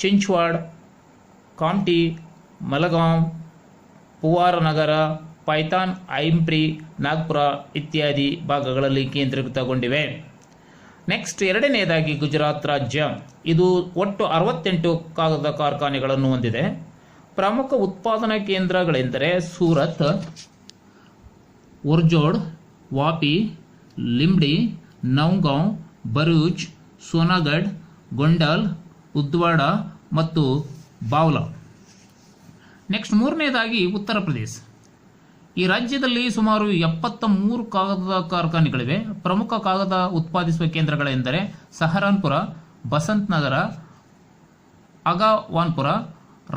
ಚಿಂಚ್ವಾಡ್, ಕಾಮ್ಟಿ, ಮಲಗಾಂವ್, ಪುವಾರನಗರ, ಪೈಥಾನ್, ಐಂಪ್ರಿ, ನಾಗ್ಪುರ ಇತ್ಯಾದಿ ಭಾಗಗಳಲ್ಲಿ ಕೇಂದ್ರೀಕೃತಗೊಂಡಿವೆ. ನೆಕ್ಸ್ಟ್, ಎರಡನೆಯದಾಗಿ ಗುಜರಾತ್ ರಾಜ್ಯ. ಇದು ಒಟ್ಟು 68 ಕಾಗದ ಕಾರ್ಖಾನೆಗಳನ್ನು ಹೊಂದಿದೆ. ಪ್ರಮುಖ ಉತ್ಪಾದನಾ ಕೇಂದ್ರಗಳೆಂದರೆ ಸೂರತ್, ಉರ್ಜೋಡ್, ವಾಪಿ, ಲಿಂಬ್ಡಿ, ನೌಗಾಂವ್, ಭರೂಚ್, ಸೋನಾಗಢ್, ಗೊಂಡಾಲ್, ಉದ್ವಾಡ ಮತ್ತು ಬಾವ್ಲಾ. ನೆಕ್ಸ್ಟ್, ಮೂರನೇದಾಗಿ ಉತ್ತರ ಪ್ರದೇಶ. ಈ ರಾಜ್ಯದಲ್ಲಿ ಸುಮಾರು 73 ಕಾಗದದ ಕಾರ್ಖಾನೆಗಳಿವೆ. ಪ್ರಮುಖ ಕಾಗದ ಉತ್ಪಾದಿಸುವ ಕೇಂದ್ರಗಳೆಂದರೆ ಸಹರಾನ್ಪುರ, ಬಸಂತ್ ನಗರ, ಅಗಾವಾನ್ಪುರ,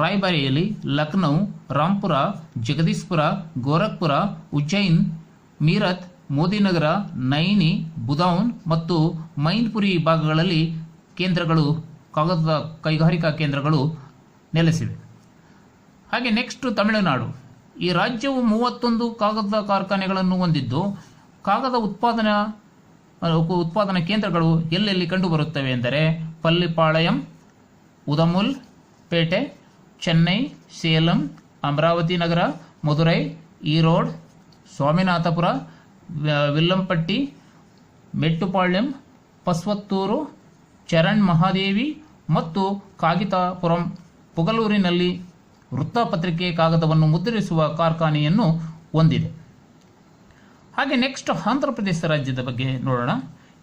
ರಾಯ್ಬರೇಲಿ, ಲಕ್ನೌ, ರಾಂಪುರ, ಜಗದೀಶ್ಪುರ, ಗೋರಖ್ಪುರ, ಉಜ್ಜೈನ್, ಮೀರತ್, ಮೋದಿನಗರ, ನೈನಿ, ಬುಧೌನ್ ಮತ್ತು ಮೈನ್ಪುರಿ ಭಾಗಗಳಲ್ಲಿ ಕಾಗದದ ಕೈಗಾರಿಕಾ ಕೇಂದ್ರಗಳು ನೆಲೆಸಿವೆ. ಹಾಗೆ ನೆಕ್ಸ್ಟ್, ತಮಿಳುನಾಡು. ಈ ರಾಜ್ಯವು 31 ಕಾಗದ ಕಾರ್ಖಾನೆಗಳನ್ನು ಹೊಂದಿದ್ದು, ಕಾಗದ ಉತ್ಪಾದನಾ ಕೇಂದ್ರಗಳು ಎಲ್ಲೆಲ್ಲಿ ಕಂಡುಬರುತ್ತವೆ ಎಂದರೆ ಪಲ್ಲಿಪಾಳಯಂ, ಉದಮುಲ್ ಪೇಟೆ, ಚೆನ್ನೈ, ಸೇಲಂ, ಅಮರಾವತಿ ನಗರ, ಮಧುರೈ, ಈರೋಡ್, ಸ್ವಾಮಿನಾಥಪುರ, ವಿಲ್ಲಂಪಟ್ಟಿ, ಮೆಟ್ಟುಪಾಳ್ಯಂ, ಪಸ್ವತ್ತೂರು, ಚರಣ್ ಮಹಾದೇವಿ ಮತ್ತು ಕಾಗಿತಾಪುರಂ. ಪುಗಲೂರಿನಲ್ಲಿ ವೃತ್ತಪತ್ರಿಕೆ ಕಾಗದವನ್ನು ಮುದ್ರಿಸುವ ಕಾರ್ಖಾನೆಯನ್ನು ಹೊಂದಿದೆ. ಹಾಗೆ ನೆಕ್ಸ್ಟ್, ಆಂಧ್ರಪ್ರದೇಶ ರಾಜ್ಯದ ಬಗ್ಗೆ ನೋಡೋಣ.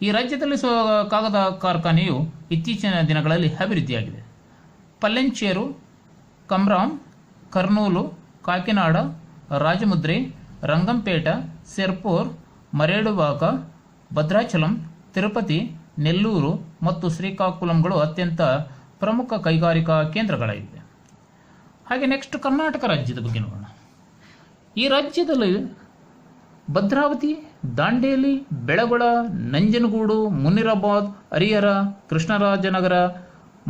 ಈ ರಾಜ್ಯದಲ್ಲಿ ಕಾಗದ ಕಾರ್ಖಾನೆಯು ಇತ್ತೀಚಿನ ದಿನಗಳಲ್ಲಿ ಅಭಿವೃದ್ಧಿಯಾಗಿದೆ. ಪಲ್ಲೆಂಚೇರು, ಕಮ್ರಾಂ, ಕರ್ನೂಲು, ಕಾಕಿನಾಡ, ರಾಜಮುದ್ರಿ, ರಂಗಂಪೇಟ, ಸಿರ್ಪುರ್, ಮರೇಡುವಾಕ, ಭದ್ರಾಚಲಂ, ತಿರುಪತಿ, ನೆಲ್ಲೂರು ಮತ್ತು ಶ್ರೀಕಾಕುಳಂಗಳು ಅತ್ಯಂತ ಪ್ರಮುಖ ಕೈಗಾರಿಕಾ ಕೇಂದ್ರಗಳಾಗಿವೆ. ಹಾಗೆ ನೆಕ್ಸ್ಟ್, ಕರ್ನಾಟಕ ರಾಜ್ಯದ ಬಗ್ಗೆ ನೋಡೋಣ. ಈ ರಾಜ್ಯದಲ್ಲಿ ಭದ್ರಾವತಿ, ದಾಂಡೇಲಿ, ಬೆಳಗೊಳ, ನಂಜನಗೂಡು, ಮುನಿರಾಬಾದ್, ಹರಿಹರ, ಕೃಷ್ಣರಾಜನಗರ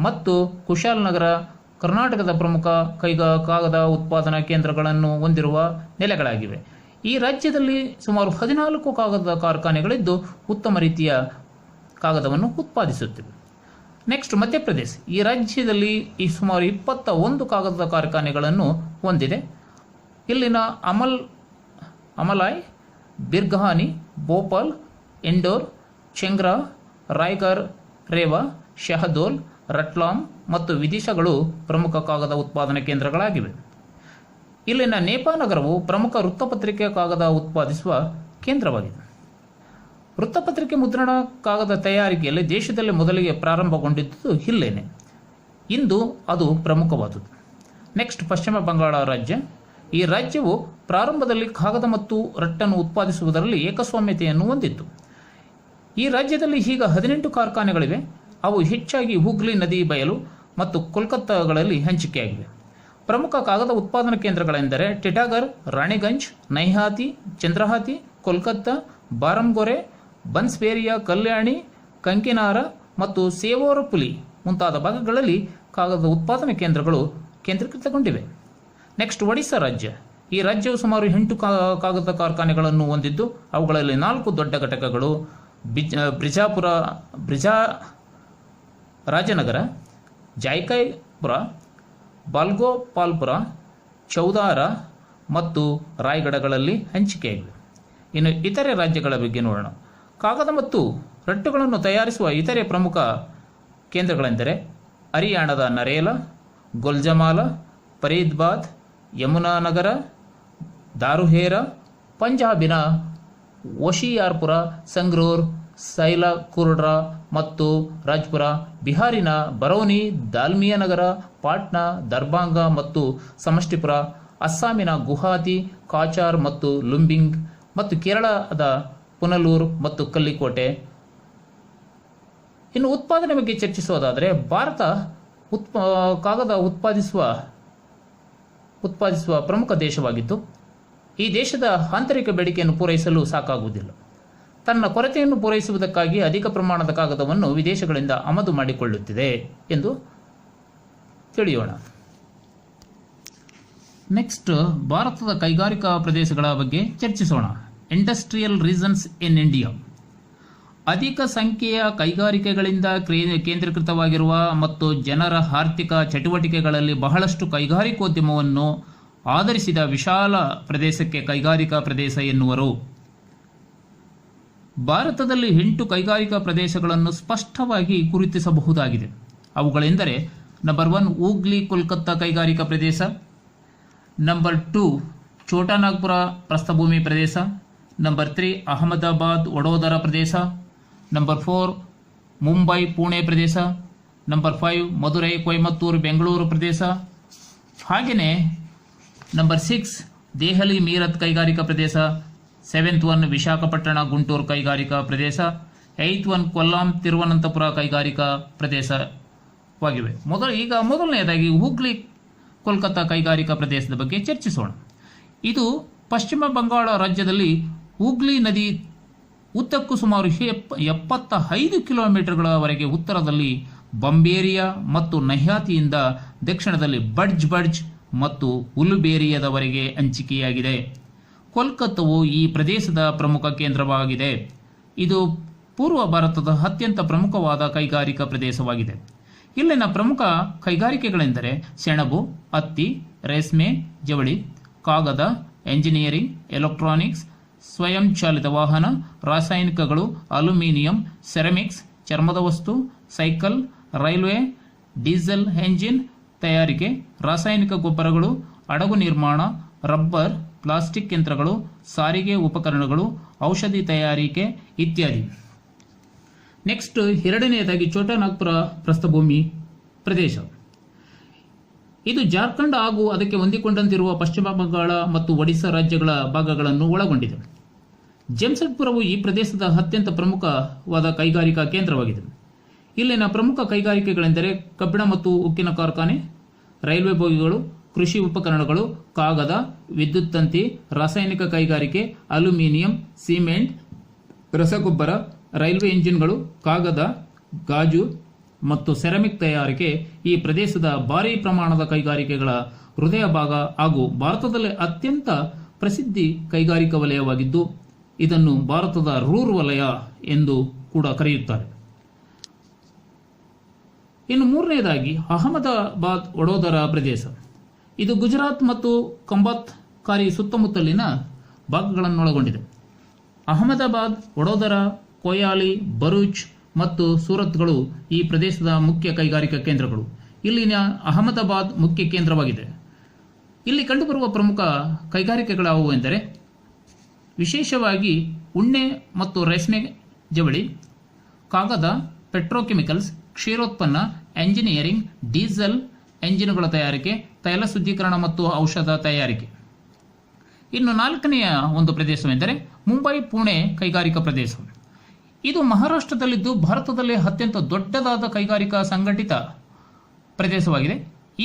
ಮತ್ತು ಕುಶಾಲನಗರ ಕರ್ನಾಟಕದ ಪ್ರಮುಖ ಕಾಗದ ಉತ್ಪಾದನಾ ಕೇಂದ್ರಗಳನ್ನು ಹೊಂದಿರುವ ನೆಲೆಗಳಾಗಿವೆ. ಈ ರಾಜ್ಯದಲ್ಲಿ ಸುಮಾರು 14 ಕಾಗದ ಕಾರ್ಖಾನೆಗಳಿದ್ದು ಉತ್ತಮ ರೀತಿಯ ಕಾಗದವನ್ನು ಉತ್ಪಾದಿಸುತ್ತಿವೆ. ನೆಕ್ಸ್ಟ್, ಮಧ್ಯಪ್ರದೇಶ. ಈ ರಾಜ್ಯದಲ್ಲಿ ಸುಮಾರು 21 ಕಾಗದದ ಕಾರ್ಖಾನೆಗಳನ್ನು ಹೊಂದಿದೆ. ಇಲ್ಲಿನ ಅಮಲಾಯ್, ಬಿರ್ಗಹಾನಿ, ಭೋಪಾಲ್, ಇಂಡೋರ್, ಚೆಂಗ್ರಾ, ರಾಯ್ಗರ್, ರೇವಾ, ಶಹದೋಲ್, ರಟ್ಲಾಮ್ ಮತ್ತು ವಿದಿಶಾಗಳು ಪ್ರಮುಖ ಕಾಗದ ಉತ್ಪಾದನಾ ಕೇಂದ್ರಗಳಾಗಿವೆ. ಇಲ್ಲಿನ ನೇಪಾ ನಗರವು ಪ್ರಮುಖ ವೃತ್ತಪತ್ರಿಕೆ ಕಾಗದ ಉತ್ಪಾದಿಸುವ ಕೇಂದ್ರವಾಗಿದೆ. ವೃತ್ತಪತ್ರಿಕೆ ಮುದ್ರಣ ಕಾಗದ ತಯಾರಿಕೆಯಲ್ಲಿ ದೇಶದಲ್ಲಿ ಮೊದಲಿಗೆ ಪ್ರಾರಂಭಗೊಂಡಿದ್ದು ಇಲ್ಲೇನೆ. ಇಂದು ಅದು ಪ್ರಮುಖವಾದುದು. ನೆಕ್ಸ್ಟ್, ಪಶ್ಚಿಮ ಬಂಗಾಳ ರಾಜ್ಯ. ಈ ರಾಜ್ಯವು ಪ್ರಾರಂಭದಲ್ಲಿ ಕಾಗದ ಮತ್ತು ರಟ್ಟನ್ನು ಉತ್ಪಾದಿಸುವುದರಲ್ಲಿ ಏಕಸ್ವಾಮ್ಯತೆಯನ್ನು ಹೊಂದಿತ್ತು. ಈ ರಾಜ್ಯದಲ್ಲಿ ಈಗ 18 ಕಾರ್ಖಾನೆಗಳಿವೆ. ಅವು ಹೆಚ್ಚಾಗಿ ಹೂಗ್ಲಿ ನದಿ ಬಯಲು ಮತ್ತು ಕೋಲ್ಕತ್ತಾಗಳಲ್ಲಿ ಹಂಚಿಕೆಯಾಗಿವೆ. ಪ್ರಮುಖ ಕಾಗದ ಉತ್ಪಾದನಾ ಕೇಂದ್ರಗಳೆಂದರೆ ಟಿಟಾಗರ್, ರಾಣಿಗಂಜ್, ನೈಹಾತಿ, ಚಂದ್ರಹಾತಿ, ಕೋಲ್ಕತ್ತಾ, ಬಾರಂಗೊರೆ, ಬನ್ಸ್ಬೇರಿಯಾ, ಕಲ್ಯಾಣಿ, ಕಂಕಿನಾರ ಮತ್ತು ಸೇವೋರಪುಲಿ ಮುಂತಾದ ಭಾಗಗಳಲ್ಲಿ ಕಾಗದ ಉತ್ಪಾದನಾ ಕೇಂದ್ರಗಳು ಕೇಂದ್ರೀಕೃತಗೊಂಡಿವೆ. ನೆಕ್ಸ್ಟ್, ಒಡಿಶಾ ರಾಜ್ಯ. ಈ ರಾಜ್ಯವು ಸುಮಾರು 8 ಕಾಗದ ಕಾರ್ಖಾನೆಗಳನ್ನು ಹೊಂದಿದ್ದು ಅವುಗಳಲ್ಲಿ 4 ದೊಡ್ಡ ಘಟಕಗಳು ರಾಜನಗರ, ಜಾಯ್ಕೈಪುರ, ಬಾಲ್ಗೋಪಾಲ್ಪುರ, ಚೌದಾರ ಮತ್ತು ರಾಯಗಢಗಳಲ್ಲಿ ಹಂಚಿಕೆಯಾಗಿವೆ. ಇನ್ನು ಇತರೆ ರಾಜ್ಯಗಳ ಬಗ್ಗೆ ನೋಡೋಣ. ಕಾಗದ ಮತ್ತು ರಟ್ಟುಗಳನ್ನು ತಯಾರಿಸುವ ಇತರೆ ಪ್ರಮುಖ ಕೇಂದ್ರಗಳೆಂದರೆ ಹರಿಯಾಣದ ನರೇಲಾ, ಗೋಲ್ಜಮಾಲ, ಫರೀದಾಬಾದ್, ಯಮುನಾನಗರ, ದಾರುಹೇರಾ, ಪಂಜಾಬಿನ ಓಶಿಯಾರ್ಪುರ, ಸಂಗ್ರೂರ್, ಸೈಲಾಕುರ್ಡ್ರಾ ಮತ್ತು ರಾಜ್ಪುರ, ಬಿಹಾರಿನ ಬರೌನಿ, ದಾಲ್ಮಿಯಾ ನಗರ, ಪಾಟ್ನಾ, ದರ್ಭಾಂಗ ಮತ್ತು ಸಮಷ್ಟಿಪುರ, ಅಸ್ಸಾಮಿನ ಗುವಾಹತಿ, ಕಾಚಾರ್ ಮತ್ತು ಲುಂಬಿಂಗ್ ಮತ್ತು ಕೇರಳದ ಪುನಲೂರ್ ಮತ್ತು ಕಲ್ಲಿಕೋಟೆ. ಇನ್ನು ಉತ್ಪಾದನೆ ಬಗ್ಗೆ ಚರ್ಚಿಸೋದಾದರೆ ಭಾರತ ಕಾಗದ ಉತ್ಪಾದಿಸುವ ಪ್ರಮುಖ ದೇಶವಾಗಿದ್ದು ಈ ದೇಶದ ಆಂತರಿಕ ಬೇಡಿಕೆಯನ್ನು ಪೂರೈಸಲು ಸಾಕಾಗುವುದಿಲ್ಲ. ತನ್ನ ಕೊರತೆಯನ್ನು ಪೂರೈಸುವುದಕ್ಕಾಗಿ ಅಧಿಕ ಪ್ರಮಾಣದ ಕಾಗದವನ್ನು ವಿದೇಶಗಳಿಂದ ಆಮದು ಮಾಡಿಕೊಳ್ಳುತ್ತಿದೆ ಎಂದು ತಿಳಿಯೋಣ. ನೆಕ್ಸ್ಟ್, ಭಾರತದ ಕೈಗಾರಿಕಾ ಪ್ರದೇಶಗಳ ಬಗ್ಗೆ ಚರ್ಚಿಸೋಣ. Industrial reasons in India. ಅಧಿಕ ಸಂಖ್ಯೆಯ ಕೈಗಾರಿಕೆಗಳಿಂದ ಕೇಂದ್ರೀಕೃತವಾಗಿರುವ ಮತ್ತು ಜನರ ಆರ್ಥಿಕ ಚಟುವಟಿಕೆಗಳಲ್ಲಿ ಬಹಳಷ್ಟು ಕೈಗಾರಿಕೋದ್ಯಮವನ್ನು ಆಧರಿಸಿದ ವಿಶಾಲ ಪ್ರದೇಶಕ್ಕೆ ಕೈಗಾರಿಕಾ ಪ್ರದೇಶ ಎನ್ನುವರು. ಭಾರತದಲ್ಲಿ 8 ಕೈಗಾರಿಕಾ ಪ್ರದೇಶಗಳನ್ನು ಸ್ಪಷ್ಟವಾಗಿ ಗುರುತಿಸಬಹುದಾಗಿದೆ. ಅವುಗಳೆಂದರೆ ನಂಬರ್ 1 ಹೂಗ್ಲಿ ಕೋಲ್ಕತ್ತಾ ಕೈಗಾರಿಕಾ ಪ್ರದೇಶ, ನಂಬರ್ 2 ಛೋಟಾನಾಗ್ಪುರ ಪ್ರಸ್ಥಭೂಮಿ ಪ್ರದೇಶ, ನಂಬರ್ 3 ಅಹಮದಾಬಾದ್ ವಡೋದರ ಪ್ರದೇಶ, ನಂಬರ್ 4 ಮುಂಬೈ ಪುಣೆ ಪ್ರದೇಶ, ನಂಬರ್ 5 ಮಧುರೈ ಕೊಯಮತ್ತೂರು ಬೆಂಗಳೂರು ಪ್ರದೇಶ, ಹಾಗೆಯೇ ನಂಬರ್ 6 ದೆಹಲಿ ಮೀರತ್ ಕೈಗಾರಿಕಾ ಪ್ರದೇಶ, 7th 1 ವಿಶಾಖಪಟ್ಟಣ ಗುಂಟೂರು ಕೈಗಾರಿಕಾ ಪ್ರದೇಶ, 8th 1 ಕೊಲ್ಲಾಂ ತಿರುವನಂತಪುರ ಕೈಗಾರಿಕಾ ಪ್ರದೇಶವಾಗಿವೆ. ಮೊದಲನೆಯದಾಗಿ ಹೂಗ್ಲಿ ಕೋಲ್ಕತ್ತಾ ಕೈಗಾರಿಕಾ ಪ್ರದೇಶದ ಬಗ್ಗೆ ಚರ್ಚಿಸೋಣ. ಇದು ಪಶ್ಚಿಮ ಬಂಗಾಳ ರಾಜ್ಯದಲ್ಲಿ ಹೂಗ್ಲಿ ನದಿ ಉದ್ದಕ್ಕೂ ಸುಮಾರು 75 ಕಿಲೋಮೀಟರ್ಗಳವರೆಗೆ ಉತ್ತರದಲ್ಲಿ ಬಂಬೇರಿಯಾ ಮತ್ತು ನೈಹಾತಿಯಿಂದ ದಕ್ಷಿಣದಲ್ಲಿ ಬಡ್ಜ್ ಮತ್ತು ಉಲುಬೇರಿಯಾದವರೆಗೆ ಹಂಚಿಕೆಯಾಗಿದೆ. ಕೋಲ್ಕತ್ತಾವು ಈ ಪ್ರದೇಶದ ಪ್ರಮುಖ ಕೇಂದ್ರವಾಗಿದೆ. ಇದು ಪೂರ್ವ ಭಾರತದ ಅತ್ಯಂತ ಪ್ರಮುಖವಾದ ಕೈಗಾರಿಕಾ ಪ್ರದೇಶವಾಗಿದೆ. ಇಲ್ಲಿನ ಪ್ರಮುಖ ಕೈಗಾರಿಕೆಗಳೆಂದರೆ ಸೆಣಬು, ಹತ್ತಿ, ರೇಷ್ಮೆ, ಜವಳಿ, ಕಾಗದ, ಎಂಜಿನಿಯರಿಂಗ್, ಎಲೆಕ್ಟ್ರಾನಿಕ್ಸ್, ಸ್ವಯಂಚಾಲಿತ ವಾಹನ, ರಾಸಾಯನಿಕಗಳು, ಅಲ್ಯೂಮಿನಿಯಂ, ಸೆರಾಮಿಕ್ಸ್, ಚರ್ಮದ ವಸ್ತು, ಸೈಕಲ್, ರೈಲ್ವೆ, ಡೀಸೆಲ್ ಎಂಜಿನ್ ತಯಾರಿಕೆ, ರಾಸಾಯನಿಕ ಗೊಬ್ಬರಗಳು, ಹಡಗು ನಿರ್ಮಾಣ, ರಬ್ಬರ್, ಪ್ಲಾಸ್ಟಿಕ್ ಯಂತ್ರಗಳು, ಸಾರಿಗೆ ಉಪಕರಣಗಳು, ಔಷಧಿ ತಯಾರಿಕೆ ಇತ್ಯಾದಿ. ನೆಕ್ಸ್ಟ್, ಎರಡನೆಯದಾಗಿ ಛೋಟಾನಾಗ್ಪುರ ಪ್ರಸ್ಥಭೂಮಿ ಪ್ರದೇಶ. ಇದು ಜಾರ್ಖಂಡ್ ಹಾಗೂ ಅದಕ್ಕೆ ಹೊಂದಿಕೊಂಡಂತಿರುವ ಪಶ್ಚಿಮ ಬಂಗಾಳ ಮತ್ತು ಒಡಿಶಾ ರಾಜ್ಯಗಳ ಭಾಗಗಳನ್ನು ಒಳಗೊಂಡಿದೆ. ಜೆಮ್ಶೆಡ್ಪುರವು ಈ ಪ್ರದೇಶದ ಅತ್ಯಂತ ಪ್ರಮುಖವಾದ ಕೈಗಾರಿಕಾ ಕೇಂದ್ರವಾಗಿದೆ. ಇಲ್ಲಿನ ಪ್ರಮುಖ ಕೈಗಾರಿಕೆಗಳೆಂದರೆ ಕಬ್ಬಿಣ ಮತ್ತು ಉಕ್ಕಿನ ಕಾರ್ಖಾನೆ, ರೈಲ್ವೆ ಬೋಗಿಗಳು, ಕೃಷಿ ಉಪಕರಣಗಳು, ಕಾಗದ, ವಿದ್ಯುತ್ ತಂತಿ, ರಾಸಾಯನಿಕ ಕೈಗಾರಿಕೆ, ಅಲ್ಯೂಮಿನಿಯಂ, ಸಿಮೆಂಟ್, ರಸಗೊಬ್ಬರ, ರೈಲ್ವೆ ಇಂಜಿನ್ಗಳು, ಕಾಗದ, ಗಾಜು ಮತ್ತು ಸೆರಾಮಿಕ್ ತಯಾರಿಕೆ ಈ ಪ್ರದೇಶದ ಭಾರೀ ಪ್ರಮಾಣದ ಕೈಗಾರಿಕೆಗಳ ಹೃದಯ ಭಾಗ ಹಾಗೂ ಭಾರತದಲ್ಲೇ ಅತ್ಯಂತ ಪ್ರಸಿದ್ಧಿ ಕೈಗಾರಿಕಾ ವಲಯವಾಗಿದ್ದು ಇದನ್ನು ಭಾರತದ ರೂರ್ ವಲಯ ಎಂದು ಕೂಡ ಕರೆಯುತ್ತಾರೆ. ಇನ್ನು ಮೂರನೆಯದಾಗಿ ಅಹಮದಾಬಾದ್ ವಡೋದರ ಪ್ರದೇಶ. ಇದು ಗುಜರಾತ್ ಮತ್ತು ಕಂಬತ್ಕಾರಿ ಸುತ್ತಮುತ್ತಲಿನ ಭಾಗಗಳನ್ನೊಳಗೊಂಡಿದೆ. ಅಹಮದಾಬಾದ್, ವಡೋದರ, ಕೊಯಾಲಿ, ಭರೂಚ್ ಮತ್ತು ಸೂರತ್ಗಳು ಈ ಪ್ರದೇಶದ ಮುಖ್ಯ ಕೈಗಾರಿಕಾ ಕೇಂದ್ರಗಳು. ಇಲ್ಲಿನ ಅಹಮದಾಬಾದ್ ಮುಖ್ಯ ಕೇಂದ್ರವಾಗಿದೆ. ಇಲ್ಲಿ ಕಂಡುಬರುವ ಪ್ರಮುಖ ಕೈಗಾರಿಕೆಗಳಾವುವು ಎಂದರೆ ವಿಶೇಷವಾಗಿ ಉಣ್ಣೆ ಮತ್ತು ರೇಷ್ಮೆ ಜವಳಿ, ಕಾಗದ, ಪೆಟ್ರೋಕೆಮಿಕಲ್ಸ್, ಕ್ಷೀರೋತ್ಪನ್ನ, ಎಂಜಿನಿಯರಿಂಗ್, ಡೀಸೆಲ್ ಎಂಜಿನುಗಳ ತಯಾರಿಕೆ, ತೈಲ ಶುದ್ಧೀಕರಣ ಮತ್ತು ಔಷಧ ತಯಾರಿಕೆ. ಇನ್ನು ನಾಲ್ಕನೆಯ ಒಂದು ಪ್ರದೇಶವೆಂದರೆ ಮುಂಬೈ ಪುಣೆ ಕೈಗಾರಿಕಾ ಪ್ರದೇಶ. ಇದು ಮಹಾರಾಷ್ಟ್ರದಲ್ಲಿದ್ದು ಭಾರತದಲ್ಲಿ ಅತ್ಯಂತ ದೊಡ್ಡದಾದ ಕೈಗಾರಿಕಾ ಸಂಘಟಿತ ಪ್ರದೇಶವಾಗಿದೆ.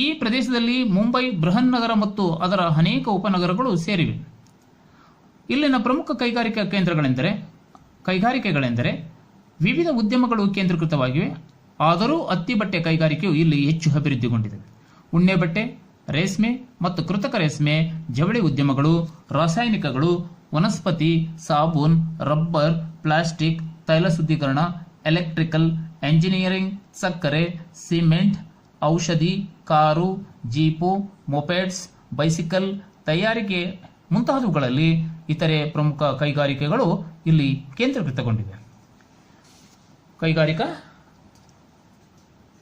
ಈ ಪ್ರದೇಶದಲ್ಲಿ ಮುಂಬೈ ಬೃಹನ್ನಗರ ಮತ್ತು ಅದರ ಅನೇಕ ಉಪನಗರಗಳು ಸೇರಿವೆ. ಇಲ್ಲಿನ ಪ್ರಮುಖ ಕೈಗಾರಿಕೆಗಳೆಂದರೆ ವಿವಿಧ ಉದ್ಯಮಗಳು ಕೇಂದ್ರೀಕೃತವಾಗಿವೆ. ಆದರೂ ಹತ್ತಿ ಬಟ್ಟೆ ಕೈಗಾರಿಕೆಯು ಇಲ್ಲಿ ಹೆಚ್ಚು ಅಭಿವೃದ್ಧಿಗೊಂಡಿದೆ. ಉಣ್ಣೆ ಬಟ್ಟೆ, ರೇಷ್ಮೆ ಮತ್ತು ಕೃತಕ ರೇಷ್ಮೆ, ಜವಳಿ ಉದ್ಯಮಗಳು, ರಾಸಾಯನಿಕಗಳು, ವನಸ್ಪತಿ, ಸಾಬೂನ್, ರಬ್ಬರ್, ಪ್ಲಾಸ್ಟಿಕ್, ತೈಲ ಶುದ್ಧೀಕರಣ, ಎಲೆಕ್ಟ್ರಿಕಲ್, ಎಂಜಿನಿಯರಿಂಗ್, ಸಕ್ಕರೆ, ಸಿಮೆಂಟ್, ಔಷಧಿ, ಕಾರು, ಜೀಪು, ಮೊಪೆಡ್ಸ್, ಬೈಸಿಕಲ್ ತಯಾರಿಕೆ ಮುಂತಾದವುಗಳಲ್ಲಿ ಇತರೆ ಪ್ರಮುಖ ಕೈಗಾರಿಕೆಗಳು ಇಲ್ಲಿ ಕೇಂದ್ರೀಕೃತಗೊಂಡಿವೆ. ಕೈಗಾರಿಕಾ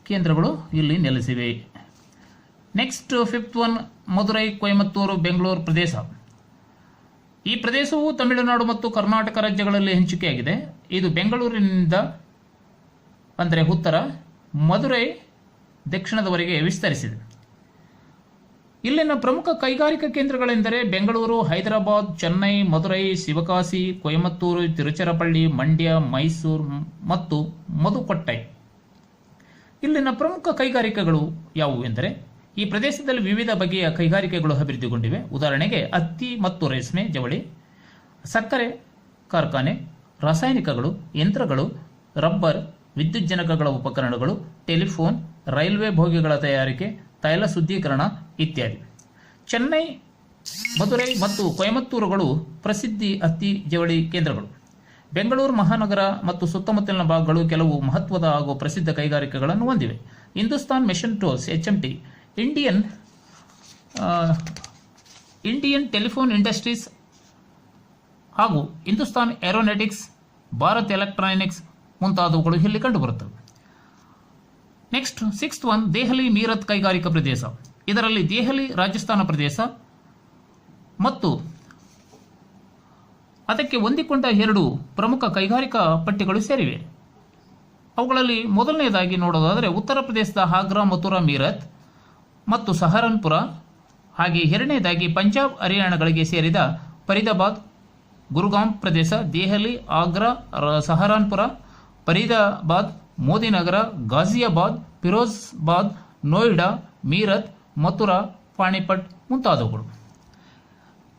ಕೇಂದ್ರಗಳು ಇಲ್ಲಿ ನೆಲೆಸಿವೆ. Next fifth one, Madurai, Coimbatore, Bengaluru ಪ್ರದೇಶ. ಈ ಪ್ರದೇಶವು ತಮಿಳುನಾಡು ಮತ್ತು ಕರ್ನಾಟಕ ರಾಜ್ಯಗಳಲ್ಲಿ ಹಂಚಿಕೆಯಾಗಿದೆ. ಇದು ಬೆಂಗಳೂರಿನಿಂದ ಅಂದರೆ ಉತ್ತರ, ಮದುರೈ ದಕ್ಷಿಣದವರೆಗೆ ವಿಸ್ತರಿಸಿದೆ. ಇಲ್ಲಿನ ಪ್ರಮುಖ ಕೈಗಾರಿಕಾ ಕೇಂದ್ರಗಳೆಂದರೆ ಬೆಂಗಳೂರು, ಹೈದರಾಬಾದ್, ಚೆನ್ನೈ, ಮದುರೈ, ಶಿವಕಾಶಿ, ಕೊಯಮತ್ತೂರು, ತಿರುಚಿರಪಳ್ಳಿ, ಮಂಡ್ಯ, ಮೈಸೂರು ಮತ್ತು ಮಧುಕೊಟ್ಟೈ. ಇಲ್ಲಿನ ಪ್ರಮುಖ ಕೈಗಾರಿಕೆಗಳು ಯಾವುವು ಎಂದರೆ, ಈ ಪ್ರದೇಶದಲ್ಲಿ ವಿವಿಧ ಬಗೆಯ ಕೈಗಾರಿಕೆಗಳು ಅಭಿವೃದ್ಧಿಗೊಂಡಿವೆ. ಉದಾಹರಣೆಗೆ ಹತ್ತಿ ಮತ್ತು ರೇಷ್ಮೆ ಜವಳಿ, ಸಕ್ಕರೆ ಕಾರ್ಖಾನೆ, ರಾಸಾಯನಿಕಗಳು, ಯಂತ್ರಗಳು, ರಬ್ಬರ್, ವಿದ್ಯುಜ್ಜನಕಗಳ ಉಪಕರಣಗಳು, ಟೆಲಿಫೋನ್, ರೈಲ್ವೆ ಬೋಗಿಗಳ ತಯಾರಿಕೆ, ತೈಲ ಶುದ್ಧೀಕರಣ ಇತ್ಯಾದಿ. ಚೆನ್ನೈ, ಮದುರೈ ಮತ್ತು ಕೊಯಮತ್ತೂರುಗಳು ಪ್ರಸಿದ್ಧಿ ಹತ್ತಿ ಜವಳಿ ಕೇಂದ್ರಗಳು. ಬೆಂಗಳೂರು ಮಹಾನಗರ ಮತ್ತು ಸುತ್ತಮುತ್ತಲಿನ ಭಾಗಗಳು ಕೆಲವು ಮಹತ್ವದ ಹಾಗೂ ಪ್ರಸಿದ್ಧ ಕೈಗಾರಿಕೆಗಳನ್ನು ಹೊಂದಿವೆ. Hindustan machine tools HMT, Indian telephone industries ಹಾಗೂ ಹಿಂದೂಸ್ತಾನ್ ಏರೋನಾಟಿಕ್ಸ್, ಭಾರತ್ ಎಲೆಕ್ಟ್ರಾನಿಕ್ಸ್ ಮುಂತಾದವುಗಳು ಇಲ್ಲಿ ಕಂಡುಬರುತ್ತವೆ. Next sixth one, Delhi Meerut ಕೈಗಾರಿಕಾ ಪ್ರದೇಶ. ಇದರಲ್ಲಿ ದೆಹಲಿ ರಾಜಸ್ಥಾನ ಪ್ರದೇಶ ಮತ್ತು ಅದಕ್ಕೆ ಹೊಂದಿಕೊಂಡ 2 ಪ್ರಮುಖ ಕೈಗಾರಿಕಾ ಪಟ್ಟಿಗಳು ಸೇರಿವೆ. ಅವುಗಳಲ್ಲಿ ಮೊದಲನೆಯದಾಗಿ ನೋಡೋದಾದರೆ ಉತ್ತರ ಪ್ರದೇಶದ ಆಗ್ರಾ, ಮಥುರಾ, ಮೀರತ್ ಮತ್ತು ಸಹರನ್ಪುರ. ಹಾಗೆ ಎರಡನೇದಾಗಿ ಪಂಜಾಬ್, ಹರಿಯಾಣಗಳಿಗೆ ಸೇರಿದ ಫರೀದಾಬಾದ್, ಗುರುಗಾಂವ್ ಪ್ರದೇಶ. ದೆಹಲಿ, ಆಗ್ರಾ, ಸಹರನ್ಪುರ, ಫರೀದಾಬಾದ್, ಮೋದಿನಗರ, ಗಾಜಿಯಾಬಾದ್, ಫಿರೋಜಾಬಾದ್, ನೋಯ್ಡಾ, ಮೀರತ್, ಮಥುರಾ, ಪಾಣಿಪಟ್ ಮುಂತಾದವುಗಳು.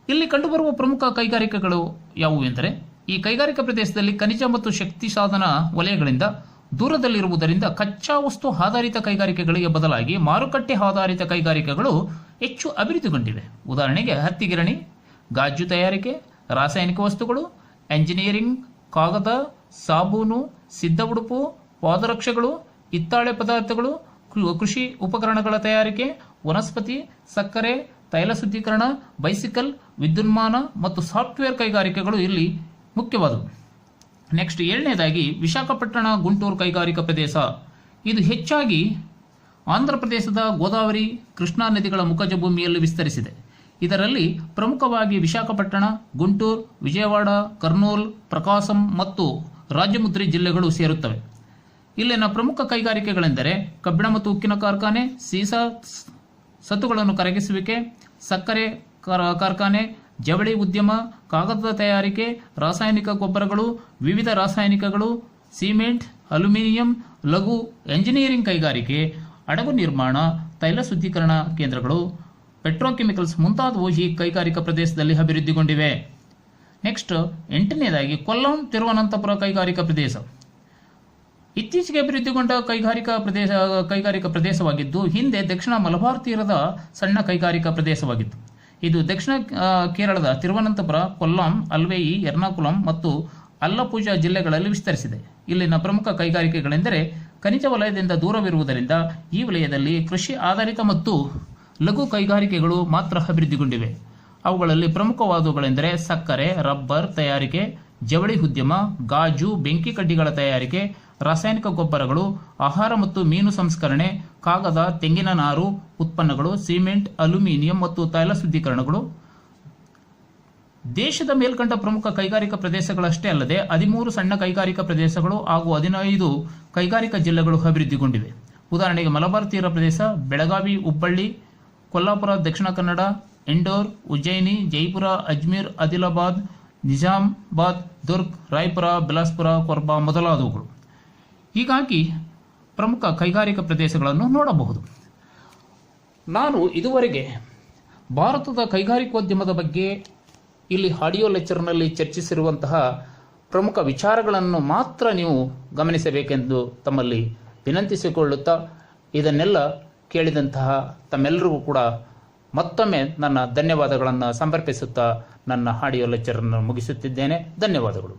ಇಲ್ಲಿ ಕಂಡುಬರುವ ಪ್ರಮುಖ ಕೈಗಾರಿಕೆಗಳು ಯಾವುವು ಎಂದರೆ, ಈ ಕೈಗಾರಿಕಾ ಪ್ರದೇಶದಲ್ಲಿ ಖನಿಜ ಮತ್ತು ಶಕ್ತಿ ಸಾಧನ ವಲಯಗಳಿಂದ ದೂರದಲ್ಲಿರುವುದರಿಂದ ಕಚ್ಚಾ ವಸ್ತು ಆಧಾರಿತ ಕೈಗಾರಿಕೆಗಳಿಗೆ ಬದಲಾಗಿ ಮಾರುಕಟ್ಟೆ ಆಧಾರಿತ ಕೈಗಾರಿಕೆಗಳು ಹೆಚ್ಚು ಅಭಿವೃದ್ಧಿಗೊಂಡಿವೆ. ಉದಾಹರಣೆಗೆ ಹತ್ತಿ ಗಿರಣಿ, ಗಾಜು ತಯಾರಿಕೆ, ರಾಸಾಯನಿಕ ವಸ್ತುಗಳು, ಎಂಜಿನಿಯರಿಂಗ್, ಕಾಗದ, ಸಾಬೂನು, ಸಿದ್ಧ ಉಡುಪು, ಪಾದರಕ್ಷೆಗಳು, ಹಿತ್ತಾಳೆ ಪದಾರ್ಥಗಳು, ಕೃಷಿ ಉಪಕರಣಗಳ ತಯಾರಿಕೆ, ವನಸ್ಪತಿ, ಸಕ್ಕರೆ, ತೈಲ ಶುದ್ಧೀಕರಣ, ಬೈಸಿಕಲ್, ವಿದ್ಯುನ್ಮಾನ ಮತ್ತು ಸಾಫ್ಟ್ವೇರ್ ಕೈಗಾರಿಕೆಗಳು ಇಲ್ಲಿ ಮುಖ್ಯವಾದವು. ನೆಕ್ಸ್ಟ್ ಏಳನೇದಾಗಿ ವಿಶಾಖಪಟ್ಟಣ, ಗುಂಟೂರು ಕೈಗಾರಿಕಾ ಪ್ರದೇಶ. ಇದು ಹೆಚ್ಚಾಗಿ ಆಂಧ್ರ ಪ್ರದೇಶದ ಗೋದಾವರಿ, ಕೃಷ್ಣಾ ನದಿಗಳ ಮುಖಜ ಭೂಮಿಯಲ್ಲಿ ವಿಸ್ತರಿಸಿದೆ. ಇದರಲ್ಲಿ ಪ್ರಮುಖವಾಗಿ ವಿಶಾಖಪಟ್ಟಣ, ಗುಂಟೂರು, ವಿಜಯವಾಡ, ಕರ್ನೂಲ್, ಪ್ರಕಾಶಂ ಮತ್ತು ರಾಜಮುದ್ರಿ ಜಿಲ್ಲೆಗಳು ಸೇರುತ್ತವೆ. ಇಲ್ಲಿನ ಪ್ರಮುಖ ಕೈಗಾರಿಕೆಗಳೆಂದರೆ ಕಬ್ಬಿಣ ಮತ್ತು ಉಕ್ಕಿನ ಕಾರ್ಖಾನೆ, ಸೀಸಾ ಸತ್ತುಗಳನ್ನು ಕರಗಿಸುವಿಕೆ, ಸಕ್ಕರೆ ಕಾರ್ಖಾನೆ, ಜವಳಿ ಉದ್ಯಮ, ಕಾಗದದ ತಯಾರಿಕೆ, ರಾಸಾಯನಿಕ ಗೊಬ್ಬರಗಳು, ವಿವಿಧ ರಾಸಾಯನಿಕಗಳು, ಸಿಮೆಂಟ್, ಅಲ್ಯೂಮಿನಿಯಂ, ಲಘು ಎಂಜಿನಿಯರಿಂಗ್ ಕೈಗಾರಿಕೆ, ಹಡಗು ನಿರ್ಮಾಣ, ತೈಲ ಶುದ್ಧೀಕರಣ ಕೇಂದ್ರಗಳು, ಪೆಟ್ರೋಕೆಮಿಕಲ್ಸ್ ಮುಂತಾದವು ಈ ಕೈಗಾರಿಕಾ ಪ್ರದೇಶದಲ್ಲಿ ಅಭಿವೃದ್ಧಿಗೊಂಡಿವೆ. ನೆಕ್ಸ್ಟ್ 8ನೇದಾಗಿ ಕೊಲ್ಲಂ, ತಿರುವನಂತಪುರ ಕೈಗಾರಿಕಾ ಪ್ರದೇಶ. ಇತ್ತೀಚೆಗೆ ಅಭಿವೃದ್ಧಿಗೊಂಡ ಕೈಗಾರಿಕಾ ಪ್ರದೇಶವಾಗಿದ್ದು ಹಿಂದೆ ದಕ್ಷಿಣ ಮಲಬಾರ್ ತೀರದ ಸಣ್ಣ ಕೈಗಾರಿಕಾ ಪ್ರದೇಶವಾಗಿತ್ತು. ಇದು ದಕ್ಷಿಣ ಕೇರಳದ ತಿರುವನಂತಪುರ, ಕೊಲ್ಲಂ, ಅಲ್ವೇಯಿ, ಎರ್ನಾಕುಲಂ ಮತ್ತು ಅಲ್ಲಪೂಜಾ ಜಿಲ್ಲೆಗಳಲ್ಲಿ ವಿಸ್ತರಿಸಿದೆ. ಇಲ್ಲಿನ ಪ್ರಮುಖ ಕೈಗಾರಿಕೆಗಳೆಂದರೆ ಖನಿಜ ವಲಯದಿಂದ ದೂರವಿರುವುದರಿಂದ ಈ ವಲಯದಲ್ಲಿ ಕೃಷಿ ಆಧಾರಿತ ಮತ್ತು ಲಘು ಕೈಗಾರಿಕೆಗಳು ಮಾತ್ರ ಅಭಿವೃದ್ಧಿಗೊಂಡಿವೆ. ಅವುಗಳಲ್ಲಿ ಪ್ರಮುಖವಾದವುಗಳೆಂದರೆ ಸಕ್ಕರೆ, ರಬ್ಬರ್ ತಯಾರಿಕೆ, ಜವಳಿ ಉದ್ಯಮ, ಗಾಜು, ಬೆಂಕಿ ಕಡ್ಡಿಗಳ ತಯಾರಿಕೆ, ರಾಸಾಯನಿಕ ಗೊಬ್ಬರಗಳು, ಆಹಾರ ಮತ್ತು ಮೀನು ಸಂಸ್ಕರಣೆ, ಕಾಗದ, ತೆಂಗಿನ ನಾರು ಉತ್ಪನ್ನಗಳು, ಸಿಮೆಂಟ್, ಅಲ್ಯೂಮಿನಿಯಂ ಮತ್ತು ತೈಲ ಶುದ್ಧೀಕರಣಗಳು, ದೇಶದ ಮೇಲ್ಕಂಡ ಪ್ರಮುಖ ಕೈಗಾರಿಕಾ ಪ್ರದೇಶಗಳಷ್ಟೇ ಅಲ್ಲದೆ 13 ಸಣ್ಣ ಕೈಗಾರಿಕಾ ಪ್ರದೇಶಗಳು ಹಾಗೂ 15 ಕೈಗಾರಿಕಾ ಜಿಲ್ಲೆಗಳು ಅಭಿವೃದ್ಧಿಗೊಂಡಿವೆ. ಉದಾಹರಣೆಗೆ ಮಲಬಾರ್ ತೀರ ಪ್ರದೇಶ, ಬೆಳಗಾವಿ, ಹುಬ್ಬಳ್ಳಿ, ಕೊಲ್ಲಾಪುರ, ದಕ್ಷಿಣ ಕನ್ನಡ, ಇಂಡೋರ್, ಉಜ್ಜಯಿನಿ, ಜೈಪುರ, ಅಜ್ಮೀರ್, ಆದಿಲಾಬಾದ್, ನಿಜಾಮಾಬಾದ್, ದುರ್ಗ್, ರಾಯ್ಪುರ, ಬಿಲಾಸ್ಪುರ, ಕೊರ್ಬಾ ಮೊದಲಾದವುಗಳು. ಹೀಗಾಗಿ ಪ್ರಮುಖ ಕೈಗಾರಿಕಾ ಪ್ರದೇಶಗಳನ್ನು ನೋಡಬಹುದು. ನಾನು ಇದುವರೆಗೆ ಭಾರತದ ಕೈಗಾರಿಕೋದ್ಯಮದ ಬಗ್ಗೆ ಇಲ್ಲಿ ಆಡಿಯೋ ಲೆಕ್ಚರ್ನಲ್ಲಿ ಚರ್ಚಿಸಿರುವಂತಹ ಪ್ರಮುಖ ವಿಚಾರಗಳನ್ನು ಮಾತ್ರ ನೀವು ಗಮನಿಸಬೇಕೆಂದು ತಮ್ಮಲ್ಲಿ ವಿನಂತಿಸಿಕೊಳ್ಳುತ್ತಾ, ಇದನ್ನೆಲ್ಲ ಕೇಳಿದಂತಹ ತಮ್ಮೆಲ್ಲರಿಗೂ ಕೂಡ ಮತ್ತೊಮ್ಮೆ ನನ್ನ ಧನ್ಯವಾದಗಳನ್ನು ಸಮರ್ಪಿಸುತ್ತಾ ನನ್ನ ಆಡಿಯೋ ಲೆಕ್ಚರನ್ನು ಮುಗಿಸುತ್ತಿದ್ದೇನೆ. ಧನ್ಯವಾದಗಳು.